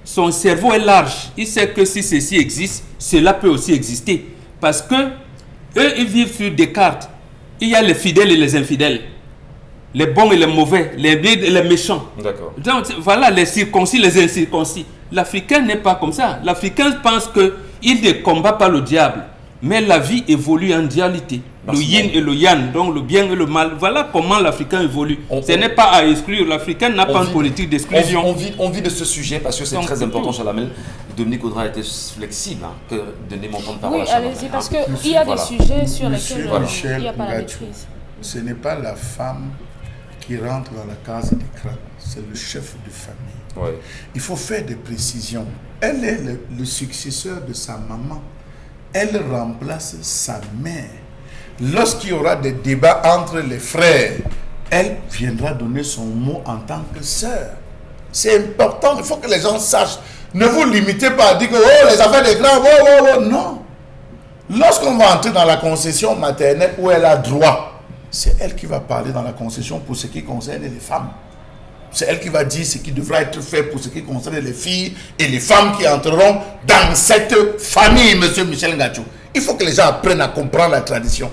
son cerveau est large. Il sait que si ceci existe, cela peut aussi exister. Parce que eux, ils vivent sur des cartes. Il y a les fidèles et les infidèles. Les bons et les mauvais. Les bien et les méchants. D'accord. Donc, voilà, les circoncis, les incirconcis. L'Africain n'est pas comme ça. L'Africain pense qu'il ne combat pas le diable. Mais la vie évolue en dualité. Le yin et le yang, donc le bien et le mal. Voilà comment l'Africain évolue. Ce n'est pas à exclure. L'Africain n'a pas une politique d'exclusion. On vit de ce sujet parce que c'est très important, Chalamel. Dominique Audra a été flexible, que donner mon temps de parole Oui, à Chalamel. allez-y, parce qu'il y a des sujets sur lesquels Michel il n'y a pas la Ngatou, maîtrise. ce n'est pas la femme qui rentre dans la case des crânes, c'est le chef de famille. Ouais. Il faut faire des précisions. Elle est le successeur de sa maman. Elle remplace sa mère. Lorsqu'il y aura des débats entre les frères, elle viendra donner son mot en tant que sœur. C'est important, il faut que les gens sachent. Ne vous limitez pas à dire que oh, les affaires des grands, oh. Non. Lorsqu'on va entrer dans la concession maternelle où elle a droit, c'est elle qui va parler dans la concession pour ce qui concerne les femmes. C'est elle qui va dire ce qui devra être fait pour ce qui concerne les filles et les femmes qui entreront dans cette famille, monsieur Michel Ngatou. Il faut que les gens apprennent à comprendre la tradition.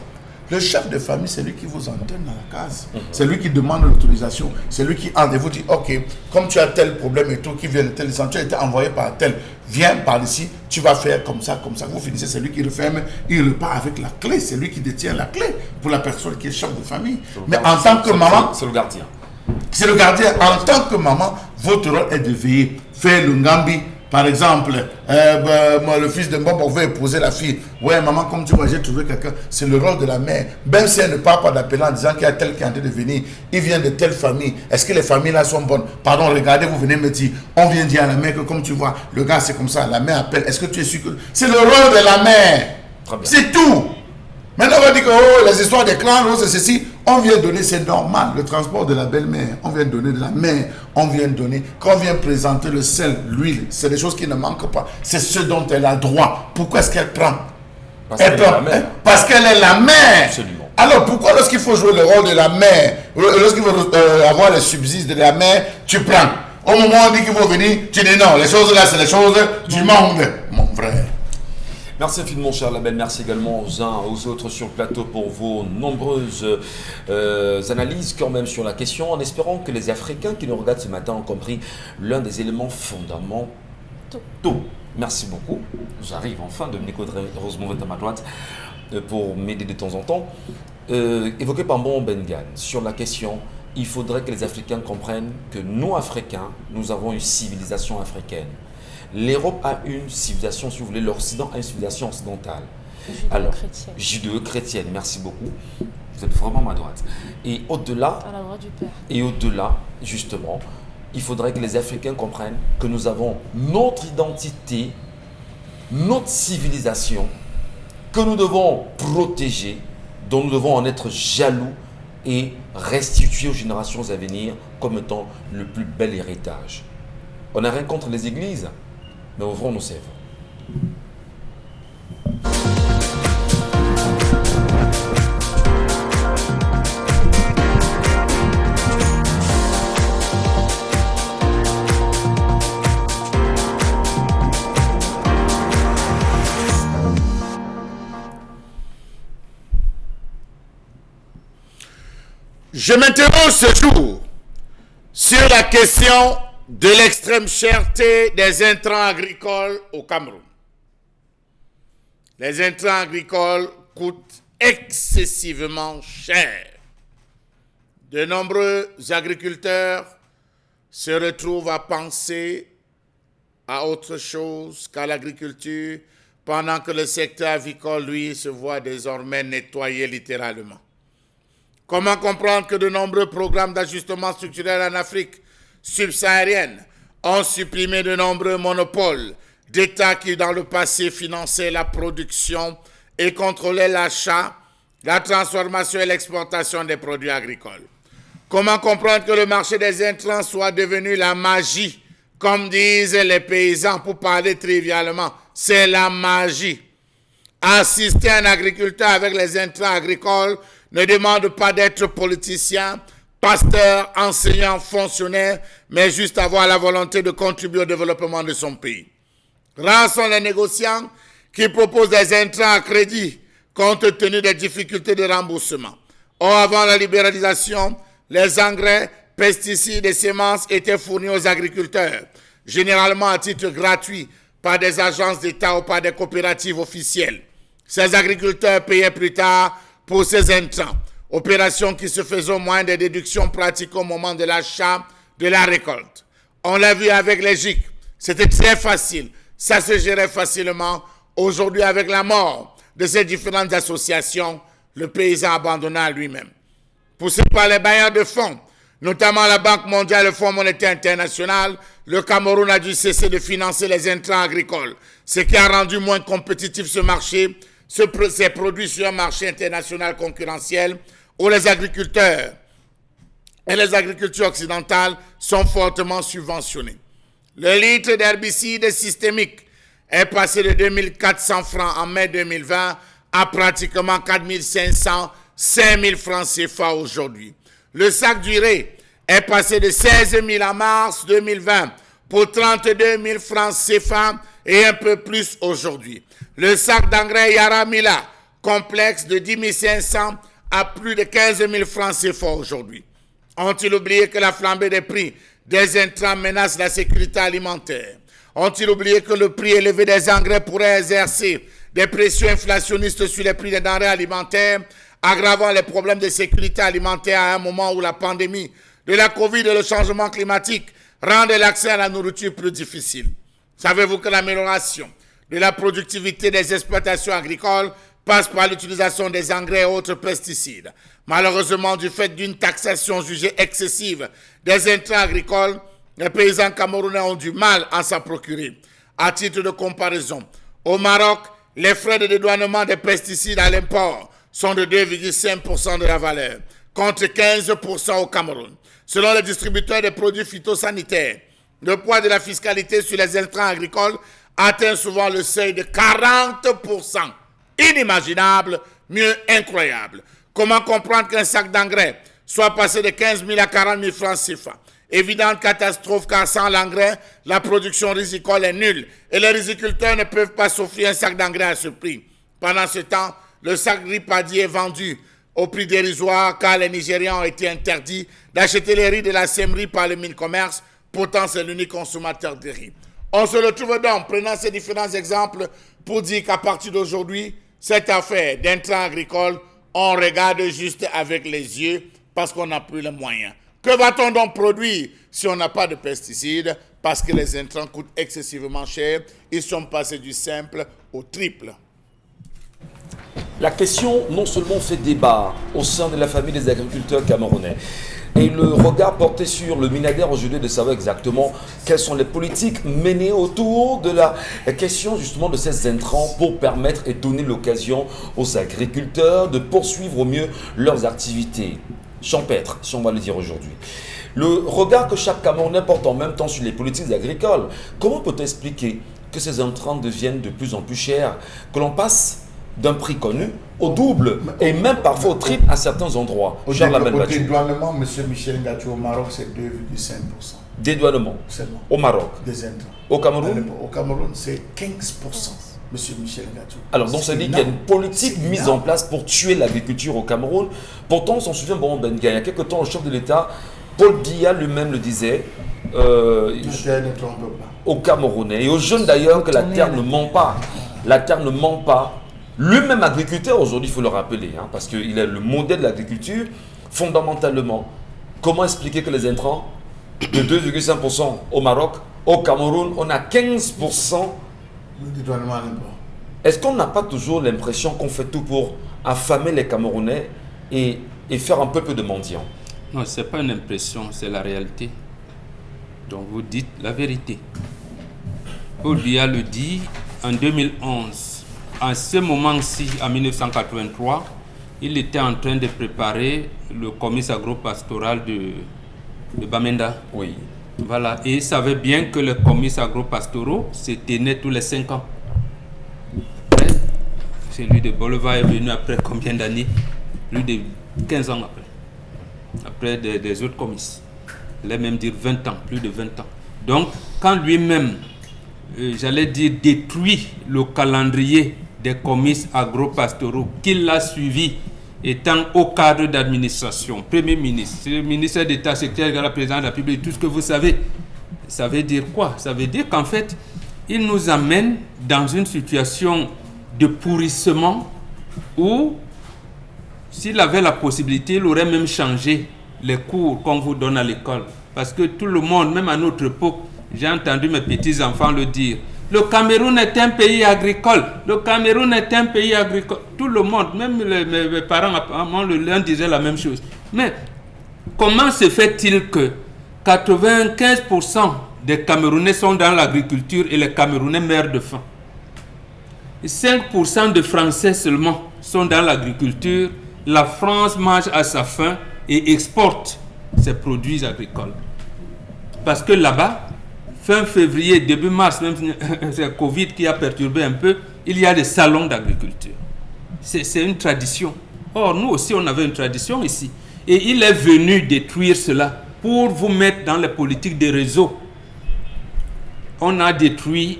Le chef de famille, c'est lui qui vous entraîne dans la case. C'est lui qui demande l'autorisation. C'est lui qui entre et vous dit, ok, comme tu as tel problème et tout, qui vient de tel centre, tu as été envoyé par tel, viens par ici, tu vas faire comme ça. Vous finissez, c'est lui qui referme, il repart avec la clé. C'est lui qui détient la clé pour la personne qui est chef de famille. Mais en tant que maman... C'est le gardien. C'est le gardien. En tant que maman, votre rôle est de veiller. Faire le ngambi. Par exemple, le fils de Mbombo veut épouser la fille. Ouais, maman, comme tu vois, j'ai trouvé quelqu'un. C'est le rôle de la mère. Même si elle ne parle pas d'appeler en disant qu'il y a tel qui est en train de venir, il vient de telle famille. Est-ce que les familles là sont bonnes? Pardon, regardez, vous venez me dire, on vient dire à la mère que comme tu vois, le gars c'est comme ça, la mère appelle. Est-ce que tu es sûr que... C'est le rôle de la mère. C'est tout. Maintenant, on va dire que oh, les histoires des clans, oh, c'est ceci. On vient donner, c'est normal, le transport de la belle-mère. On vient donner de la mère. On vient donner. Quand on vient présenter le sel, l'huile, c'est des choses qui ne manquent pas. C'est ce dont elle a droit. Pourquoi est-ce qu'elle prend? Parce qu'elle est la mère. Absolument. Alors pourquoi lorsqu'il faut jouer le rôle de la mère, lorsqu'il faut avoir les subsides de la mère, tu prends? Au moment où on dit qu'il faut venir, tu dis non, les choses là, c'est les choses du monde, mon frère. Merci infiniment, cher Label. Merci également aux uns aux autres sur le plateau pour vos nombreuses analyses quand même sur la question, en espérant que les Africains qui nous regardent ce matin ont compris l'un des éléments fondamentaux. Merci beaucoup. J'arrive enfin, Dominique Audrey, heureusement vous êtes à ma droite, pour m'aider de temps en temps. Évoqué par Mbombo Mbengue sur la question, il faudrait que les Africains comprennent que nous, Africains, nous avons une civilisation africaine. L'Europe a une civilisation, si vous voulez, l'Occident a une civilisation occidentale. Alors, judéo-chrétienne, merci beaucoup. Vous êtes vraiment à ma droite. Et au-delà, à la droite du Père. Et au-delà, justement, il faudrait que les Africains comprennent que nous avons notre identité, notre civilisation, que nous devons protéger, dont nous devons en être jaloux et restituer aux générations à venir comme étant le plus bel héritage. On n'a rien contre les églises, mais ouvrons nos sèvres. Je m'interroge ce jour sur la question de l'extrême cherté des intrants agricoles au Cameroun. Les intrants agricoles coûtent excessivement cher. De nombreux agriculteurs se retrouvent à penser à autre chose qu'à l'agriculture, pendant que le secteur avicole, lui, se voit désormais nettoyé littéralement. Comment comprendre que de nombreux programmes d'ajustement structurel en Afrique subsaharienne ont supprimé de nombreux monopoles d'États qui, dans le passé, finançaient la production et contrôlaient l'achat, la transformation et l'exportation des produits agricoles? Comment comprendre que le marché des intrants soit devenu la magie, comme disent les paysans pour parler trivialement? C'est la magie. Assister un agriculteur avec les intrants agricoles ne demande pas d'être politicien, pasteur, enseignant, fonctionnaire, mais juste avoir la volonté de contribuer au développement de son pays. Rares sont les négociants qui proposent des intrants à crédit compte tenu des difficultés de remboursement. Or, avant la libéralisation, les engrais, pesticides et semences étaient fournis aux agriculteurs, généralement à titre gratuit par des agences d'État ou par des coopératives officielles. Ces agriculteurs payaient plus tard pour ces intrants, opération qui se faisait au moyen des déductions pratiques au moment de l'achat de la récolte. On l'a vu avec les GIC, c'était très facile, ça se gérait facilement. Aujourd'hui, avec la mort de ces différentes associations, le paysan abandonna lui-même. Poussé par les bailleurs de fonds, notamment la Banque mondiale et le Fonds monétaire international, le Cameroun a dû cesser de financer les intrants agricoles, ce qui a rendu moins compétitif ce marché, ces produits sur un marché international concurrentiel où les agriculteurs et les agricultures occidentales sont fortement subventionnés. Le litre d'herbicide systémique est passé de 2400 francs en mai 2020 à pratiquement 4500, 5000 francs CFA aujourd'hui. Le sac d'urée est passé de 16 000 en mars 2020 pour 32 000 francs CFA et un peu plus aujourd'hui. Le sac d'engrais Yaramila, complexe de 10 500 à plus de 15 000 francs CFA aujourd'hui. Ont-ils oublié que la flambée des prix des intrants menace la sécurité alimentaire? Ont-ils oublié que le prix élevé des engrais pourrait exercer des pressions inflationnistes sur les prix des denrées alimentaires, aggravant les problèmes de sécurité alimentaire à un moment où la pandémie de la Covid et le changement climatique rendent l'accès à la nourriture plus difficile? Savez-vous que l'amélioration de la productivité des exploitations agricoles passe par l'utilisation des engrais et autres pesticides? Malheureusement, du fait d'une taxation jugée excessive des intrants agricoles, les paysans camerounais ont du mal à s'en procurer. À titre de comparaison, au Maroc, les frais de dédouanement des pesticides à l'import sont de 2,5% de la valeur, contre 15% au Cameroun. Selon les distributeurs des produits phytosanitaires, le poids de la fiscalité sur les intrants agricoles atteint souvent le seuil de 40%. Inimaginable, mieux incroyable. Comment comprendre qu'un sac d'engrais soit passé de 15 000 à 40 000 francs CFA? Évidente catastrophe, car sans l'engrais, la production risicole est nulle et les riziculteurs ne peuvent pas s'offrir un sac d'engrais à ce prix. Pendant ce temps, le sac riz paddy est vendu au prix dérisoire car les Nigérians ont été interdits d'acheter les riz de la sèmerie par le Mincommerce. Pourtant, c'est l'unique consommateur de riz. On se retrouve donc, prenant ces différents exemples, pour dire qu'à partir d'aujourd'hui, cette affaire d'intrants agricoles, on regarde juste avec les yeux parce qu'on n'a plus les moyens. Que va-t-on donc produire si on n'a pas de pesticides? Parce que les intrants coûtent excessivement cher. Ils sont passés du simple au triple. La question non seulement fait débat au sein de la famille des agriculteurs camerounais, et le regard porté sur le Minader aujourd'hui de savoir exactement quelles sont les politiques menées autour de la question justement de ces intrants pour permettre et donner l'occasion aux agriculteurs de poursuivre au mieux leurs activités champêtres, si on va le dire aujourd'hui. le regard que chaque Camerounais porte en même temps sur les politiques agricoles. Comment peut-on expliquer que ces intrants deviennent de plus en plus chers, que l'on passe d'un prix connu au double et même parfois au triple à certains endroits? Au dédouanement, M. Michel Ngatou, au Maroc, c'est 2,5%. Dédouanement seulement. Au Maroc. Des intrants. Au Cameroun? Au Cameroun, c'est 15%. M. Michel Ngatou. Alors, donc, ça veut dire qu'il y a une politique mise en place pour tuer l'agriculture au Cameroun. Pourtant, on s'en souvient, bon, Ben Ga, il y a quelques temps, le chef de l'État, Paul Biya lui-même le disait, aux Camerounais et aux jeunes d'ailleurs, que la terre ne ment pas. La terre ne ment pas. Lui-même agriculteur, aujourd'hui, il faut le rappeler, hein, parce qu'il est le modèle de l'agriculture, fondamentalement. Comment expliquer que les intrants, de 2,5% au Maroc, au Cameroun, on a 15%? Est-ce qu'on n'a pas toujours l'impression qu'on fait tout pour affamer les Camerounais et faire un peuple de mendiants? Non, ce n'est pas une impression, c'est la réalité. Donc vous dites la vérité. Paul Biya le dit en 2011. À ce moment-ci, en 1983, il était en train de préparer le comice agro-pastoral de Bamenda. Oui. Voilà, et il savait bien que les comices agro-pastoraux se tenaient tous les 5 ans. Après, celui de Bolivar est venu après combien d'années? Plus de 15 ans après des autres comices. Il allait même dire 20 ans, plus de 20 ans. Donc, quand lui-même, j'allais dire, détruit le calendrier des comices agro-pastoraux qu'il a suivi étant au cadre d'administration, Premier ministre, ministre d'État, secrétaire de la présidence de la République, tout ce que vous savez, ça veut dire quoi? Ça veut dire qu'en fait, il nous amène dans une situation de pourrissement où, s'il avait la possibilité, il aurait même changé les cours qu'on vous donne à l'école. Parce que tout le monde, même à notre époque, j'ai entendu mes petits-enfants le dire, le Cameroun est un pays agricole. Le Cameroun est un pays agricole. Tout le monde, même mes parents, apparemment, l'un disait la même chose. Mais comment se fait-il que 95% des Camerounais sont dans l'agriculture et les Camerounais meurent de faim? 5% de Français seulement sont dans l'agriculture. La France mange à sa faim et exporte ses produits agricoles. Parce que là-bas, fin février, début mars, même c'est Covid qui a perturbé un peu, il y a des salons d'agriculture. C'est une tradition. Or, nous aussi, on avait une tradition ici. Et il est venu détruire cela pour vous mettre dans les politiques des réseaux. On a détruit,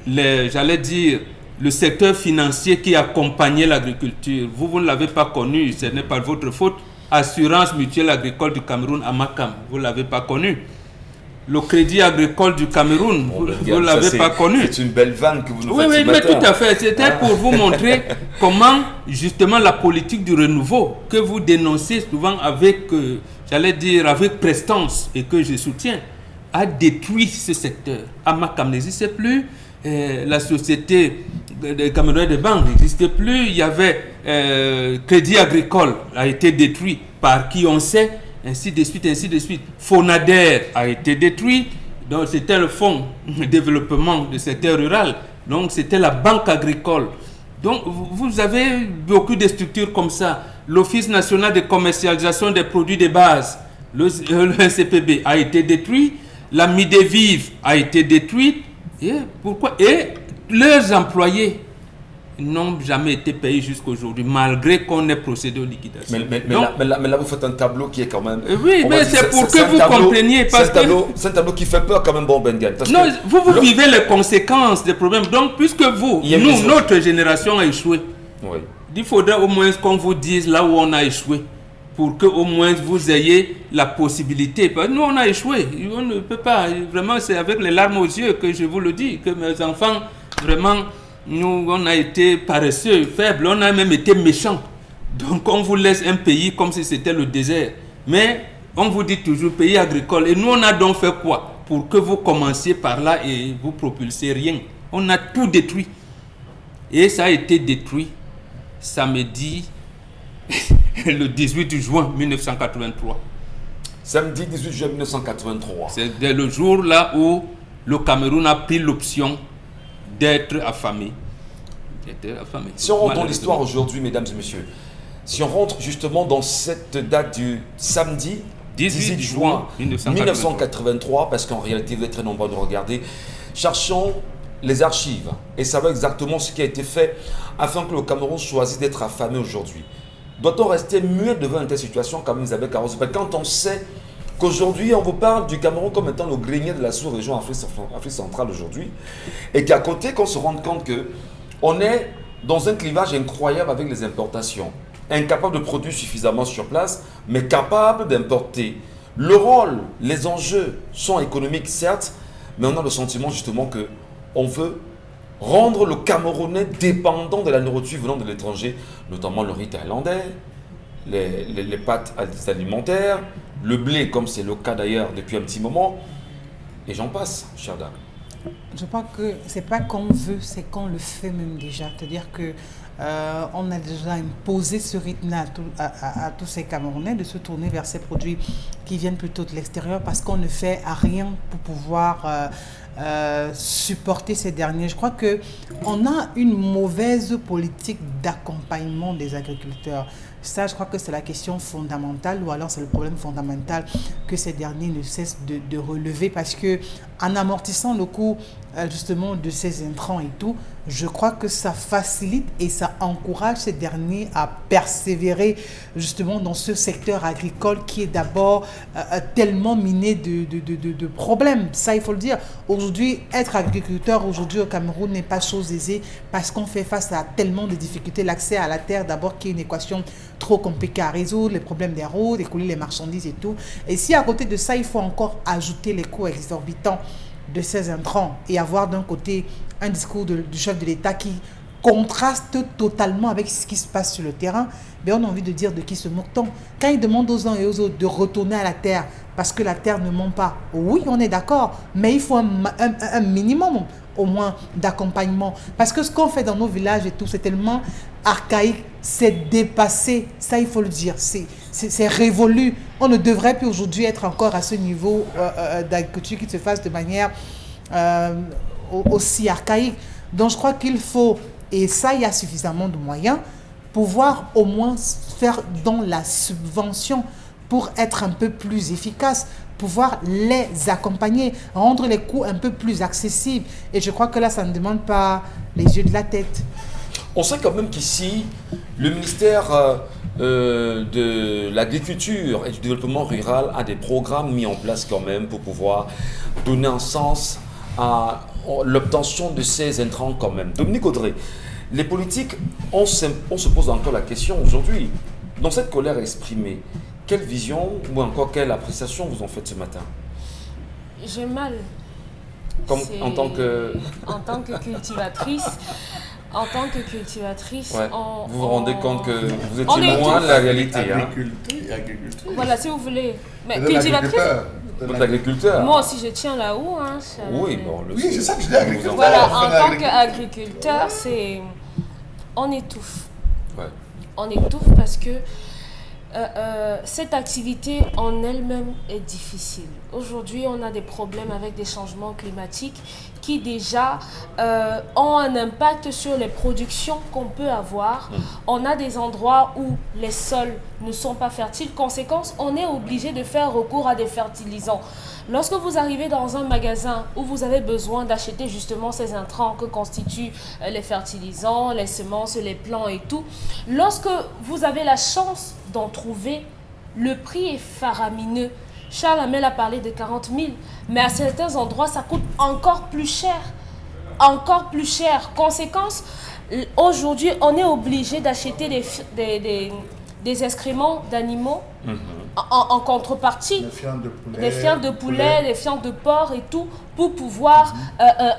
j'allais dire, le secteur financier qui accompagnait l'agriculture. Vous ne l'avez pas connu, ce n'est pas de votre faute. Assurance mutuelle agricole du Cameroun, AMACAM, vous ne l'avez pas connu. Le crédit agricole du Cameroun, vous ne l'avez pas connu. C'est une belle vanne que vous nous faites. Oui, mais tout à fait. C'était pour vous montrer comment, justement, la politique du renouveau, que vous dénoncez souvent avec, j'allais dire, avec prestance, et que je soutiens, a détruit ce secteur. AMACAM n'existait plus, la société des Camerounais de banque n'existait plus, il y avait Crédit Agricole a été détruit par qui on sait, ainsi de suite, ainsi de suite. Fonader a été détruit, donc c'était le fonds de développement du secteur rural, donc c'était la banque agricole. Donc vous avez beaucoup de structures comme ça. L'Office national de commercialisation des produits de base, le NCPB, a été détruit, la Midevive a été détruite. Et pourquoi? Et leurs employés n'ont jamais été payés jusqu'à aujourd'hui, malgré qu'on ait procédé aux liquidations. Mais là, vous faites un tableau qui est quand même... Oui, mais c'est pour que vous compreniez. C'est un tableau qui fait peur quand même, bon, Ben Ga. Non, vous vivez les conséquences des problèmes. Donc, puisque notre génération a échoué, oui, il faudrait au moins qu'on vous dise là où on a échoué, pour que au moins vous ayez la possibilité. Parce que nous, on a échoué. On ne peut pas. Vraiment, c'est avec les larmes aux yeux que je vous le dis, que mes enfants, vraiment... Nous, on a été paresseux, faibles, on a même été méchants. Donc, on vous laisse un pays comme si c'était le désert. Mais, on vous dit toujours pays agricole. Et nous, on a donc fait quoi? Pour que vous commenciez par là et vous propulsez rien. On a tout détruit. Et ça a été détruit samedi, le 18 juin 1983. Samedi 18 juin 1983. C'est le jour là où le Cameroun a pris l'option d'être affamé. Si on rentre dans l'histoire aujourd'hui, mesdames et messieurs, si on rentre justement dans cette date du samedi 18 juin 1983, parce qu'en réalité, vous êtes très nombreux de regarder. Cherchons les archives et savoir exactement ce qui a été fait afin que le Cameroun choisisse d'être affamé aujourd'hui. Doit-on rester muet devant une telle situation comme Isabelle Carrosse? Quand on sait qu'aujourd'hui, on vous parle du Cameroun comme étant le grenier de la sous-région Afrique centrale aujourd'hui, et qu'à côté, qu'on se rende compte qu'on est dans un clivage incroyable avec les importations, incapable de produire suffisamment sur place, mais capable d'importer. Le rôle, les enjeux sont économiques, certes, mais on a le sentiment justement qu'on veut rendre le Camerounais dépendant de la nourriture venant de l'étranger, notamment le riz thaïlandais, les pâtes alimentaires, le blé, comme c'est le cas d'ailleurs depuis un petit moment, et j'en passe, chère dame. Je crois que c'est pas qu'on veut, c'est qu'on le fait même déjà. C'est-à-dire que on a déjà imposé ce rythme-là à tous ces Camerounais de se tourner vers ces produits qui viennent plutôt de l'extérieur parce qu'on ne fait rien pour pouvoir supporter ces derniers. Je crois qu'on a une mauvaise politique d'accompagnement des agriculteurs. Ça, je crois que c'est la question fondamentale, ou alors c'est le problème fondamental que ces derniers ne cessent de relever, parce que en amortissant le coût justement de ces intrants et tout, je crois que ça facilite et ça encourage ces derniers à persévérer justement dans ce secteur agricole qui est d'abord tellement miné de problèmes. Ça, il faut le dire. Aujourd'hui, être agriculteur aujourd'hui au Cameroun n'est pas chose aisée parce qu'on fait face à tellement de difficultés. L'accès à la terre, d'abord, qui est une équation trop compliquée à résoudre, les problèmes des routes, écouler les marchandises et tout. Et si à côté de ça, il faut encore ajouter les coûts exorbitants de ces intrants et avoir d'un côté un discours du chef de l'État qui contraste totalement avec ce qui se passe sur le terrain, mais on a envie de dire de qui se moque-t-on? Quand il demande aux uns et aux autres de retourner à la terre parce que la terre ne ment pas, oui, on est d'accord, mais il faut un minimum au moins d'accompagnement. Parce que ce qu'on fait dans nos villages et tout, c'est tellement archaïque, c'est dépassé, ça il faut le dire, c'est révolu. On ne devrait plus aujourd'hui être encore à ce niveau d'agriculture qui se fasse de manière aussi archaïque. Donc je crois qu'il faut, et ça il y a suffisamment de moyens, pouvoir au moins faire dans la subvention pour être un peu plus efficace, pouvoir les accompagner, rendre les coûts un peu plus accessibles. Et je crois que là, ça ne demande pas les yeux de la tête. On sait quand même qu'ici, le ministère de l'Agriculture et du Développement Rural a des programmes mis en place quand même pour pouvoir donner un sens à l'obtention de ces intrants quand même. Dominique Audrey, les politiques, on se pose encore la question aujourd'hui, dans cette colère exprimée, quelle vision ou encore quelle appréciation vous en faites ce matin? J'ai mal. En tant que cultivatrice. En tant que cultivatrice, ouais. Vous vous rendez compte que vous étiez loin de la réalité. Agriculture. Voilà, si vous voulez. Mais de cultivatrice. De l'agriculteur. Moi aussi, je tiens là-haut. Hein, oui, bon, oui, c'est ça que je dis, agriculteur. Voilà, en tant qu'agriculteur, c'est. On étouffe. Ouais. On étouffe parce que cette activité en elle-même est difficile. Aujourd'hui, on a des problèmes avec des changements climatiques qui déjà ont un impact sur les productions qu'on peut avoir. On a des endroits où les sols ne sont pas fertiles. Conséquence, on est obligé de faire recours à des fertilisants. Lorsque vous arrivez dans un magasin où vous avez besoin d'acheter justement ces intrants que constituent les fertilisants, les semences, les plants et tout, lorsque vous avez la chance d'en trouver, le prix est faramineux. Charles Hamel a parlé de 40 000, mais à certains endroits, ça coûte encore plus cher. Encore plus cher. Conséquence, aujourd'hui, on est obligé d'acheter des excréments d'animaux en contrepartie. Des fientes de poulet, des fientes de porc et tout, pour pouvoir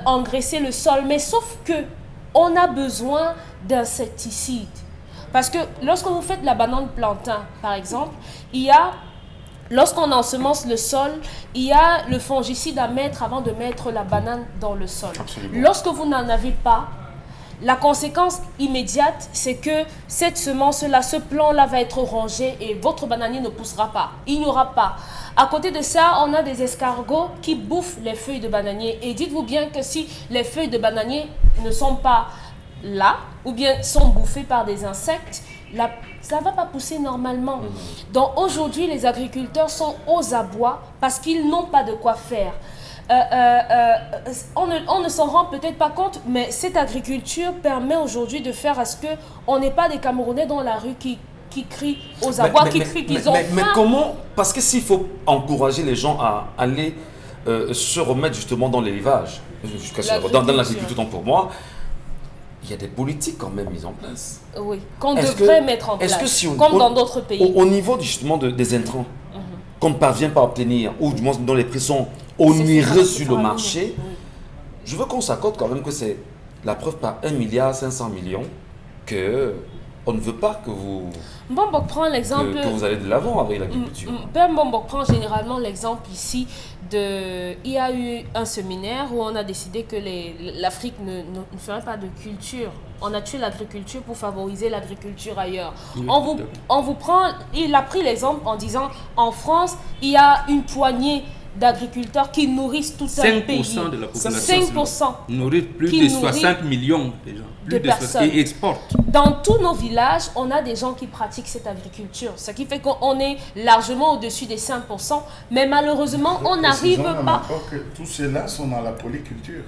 engraisser le sol. Mais sauf que on a besoin d'insecticides. Parce que lorsque vous faites la banane plantain, par exemple, lorsqu'on ensemence le sol, il y a le fongicide à mettre avant de mettre la banane dans le sol. Absolument. Lorsque vous n'en avez pas, la conséquence immédiate, c'est que cette semence-là, ce plant-là va être rongé et votre bananier ne poussera pas. Il n'y aura pas. À côté de ça, on a des escargots qui bouffent les feuilles de bananier. Et dites-vous bien que si les feuilles de bananier ne sont pas là, ou bien sont bouffées par des insectes, ça ne va pas pousser normalement. Donc aujourd'hui, les agriculteurs sont aux abois parce qu'ils n'ont pas de quoi faire. On ne s'en rend peut-être pas compte, mais cette agriculture permet aujourd'hui de faire à ce qu'on n'ait pas des Camerounais dans la rue qui crient aux abois, qui crient qu'ils ont faim. Mais comment? Parce que s'il faut encourager les gens à aller se remettre justement dans l'élevage, dans l'agriculture, tant pour moi, il y a des politiques quand même mises en place. Oui, qu'on devrait mettre en place, comme dans d'autres pays. Au niveau justement des intrants, qu'on ne parvient pas à obtenir, ou du moins dont les prix sont onéreux sur le marché, je veux qu'on s'accorde quand même que c'est la preuve par 1,5 milliard que on ne veut pas que vous... Mbambok prend l'exemple... Que vous allez de l'avant avec l'agriculture. Mbambok prend généralement l'exemple ici de... Il y a eu un séminaire où on a décidé que l'Afrique ne ferait pas de culture. On a tué l'agriculture pour favoriser l'agriculture ailleurs. On vous prend... Il a pris l'exemple en disant, en France, il y a une poignée d'agriculteurs qui nourrissent tout un pays. 5% de la population 5% nourrit plus de 60 millions de gens. De personnes. Qui exportent. Dans tous nos villages, on a des gens qui pratiquent cette agriculture. Ce qui fait qu'on est largement au-dessus des 5%. Mais malheureusement, on n'arrive pas... que tous ceux-là sont dans la polyculture.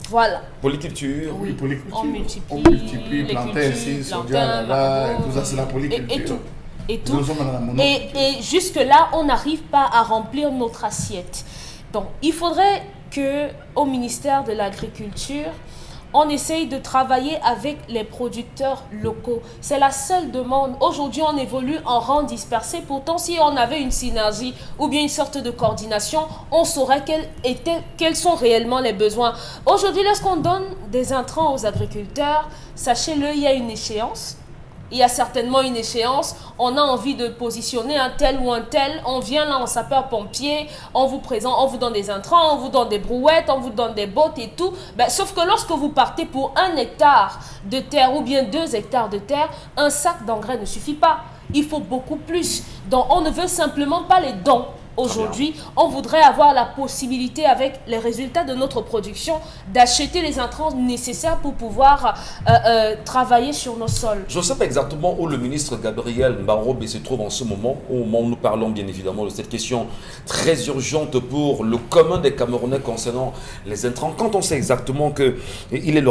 Voilà. Polyculture. Oui, polyculture. On multiplie les plantain cultures, ici, soja plantain, là-bas, et margot, tout ça, c'est la polyculture. Et tout. Nous sommes dans la monoculture. Et jusque-là, on n'arrive pas à remplir notre assiette. Donc, il faudrait qu'au ministère de l'Agriculture, on essaye de travailler avec les producteurs locaux. C'est la seule demande. Aujourd'hui, on évolue en rang dispersé. Pourtant, si on avait une synergie ou bien une sorte de coordination, on saurait quels sont réellement les besoins. Aujourd'hui, lorsqu'on donne des intrants aux agriculteurs, sachez-le, il y a une échéance. Il y a certainement une échéance, on a envie de positionner un tel ou un tel, on vient là en sapeur-pompier, on vous présente, on vous donne des intrants, on vous donne des brouettes, on vous donne des bottes et tout. Sauf que lorsque vous partez pour 1 hectare de terre ou bien 2 hectares de terre, un sac d'engrais ne suffit pas. Il faut beaucoup plus. Donc on ne veut simplement pas les dons. Aujourd'hui, on voudrait avoir la possibilité, avec les résultats de notre production, d'acheter les intrants nécessaires pour pouvoir travailler sur nos sols. Je ne sais pas exactement où le ministre Gabriel Mbarobe se trouve en ce moment, au moment où nous parlons bien évidemment de cette question très urgente pour le commun des Camerounais concernant les intrants. Quand on sait exactement qu'il est le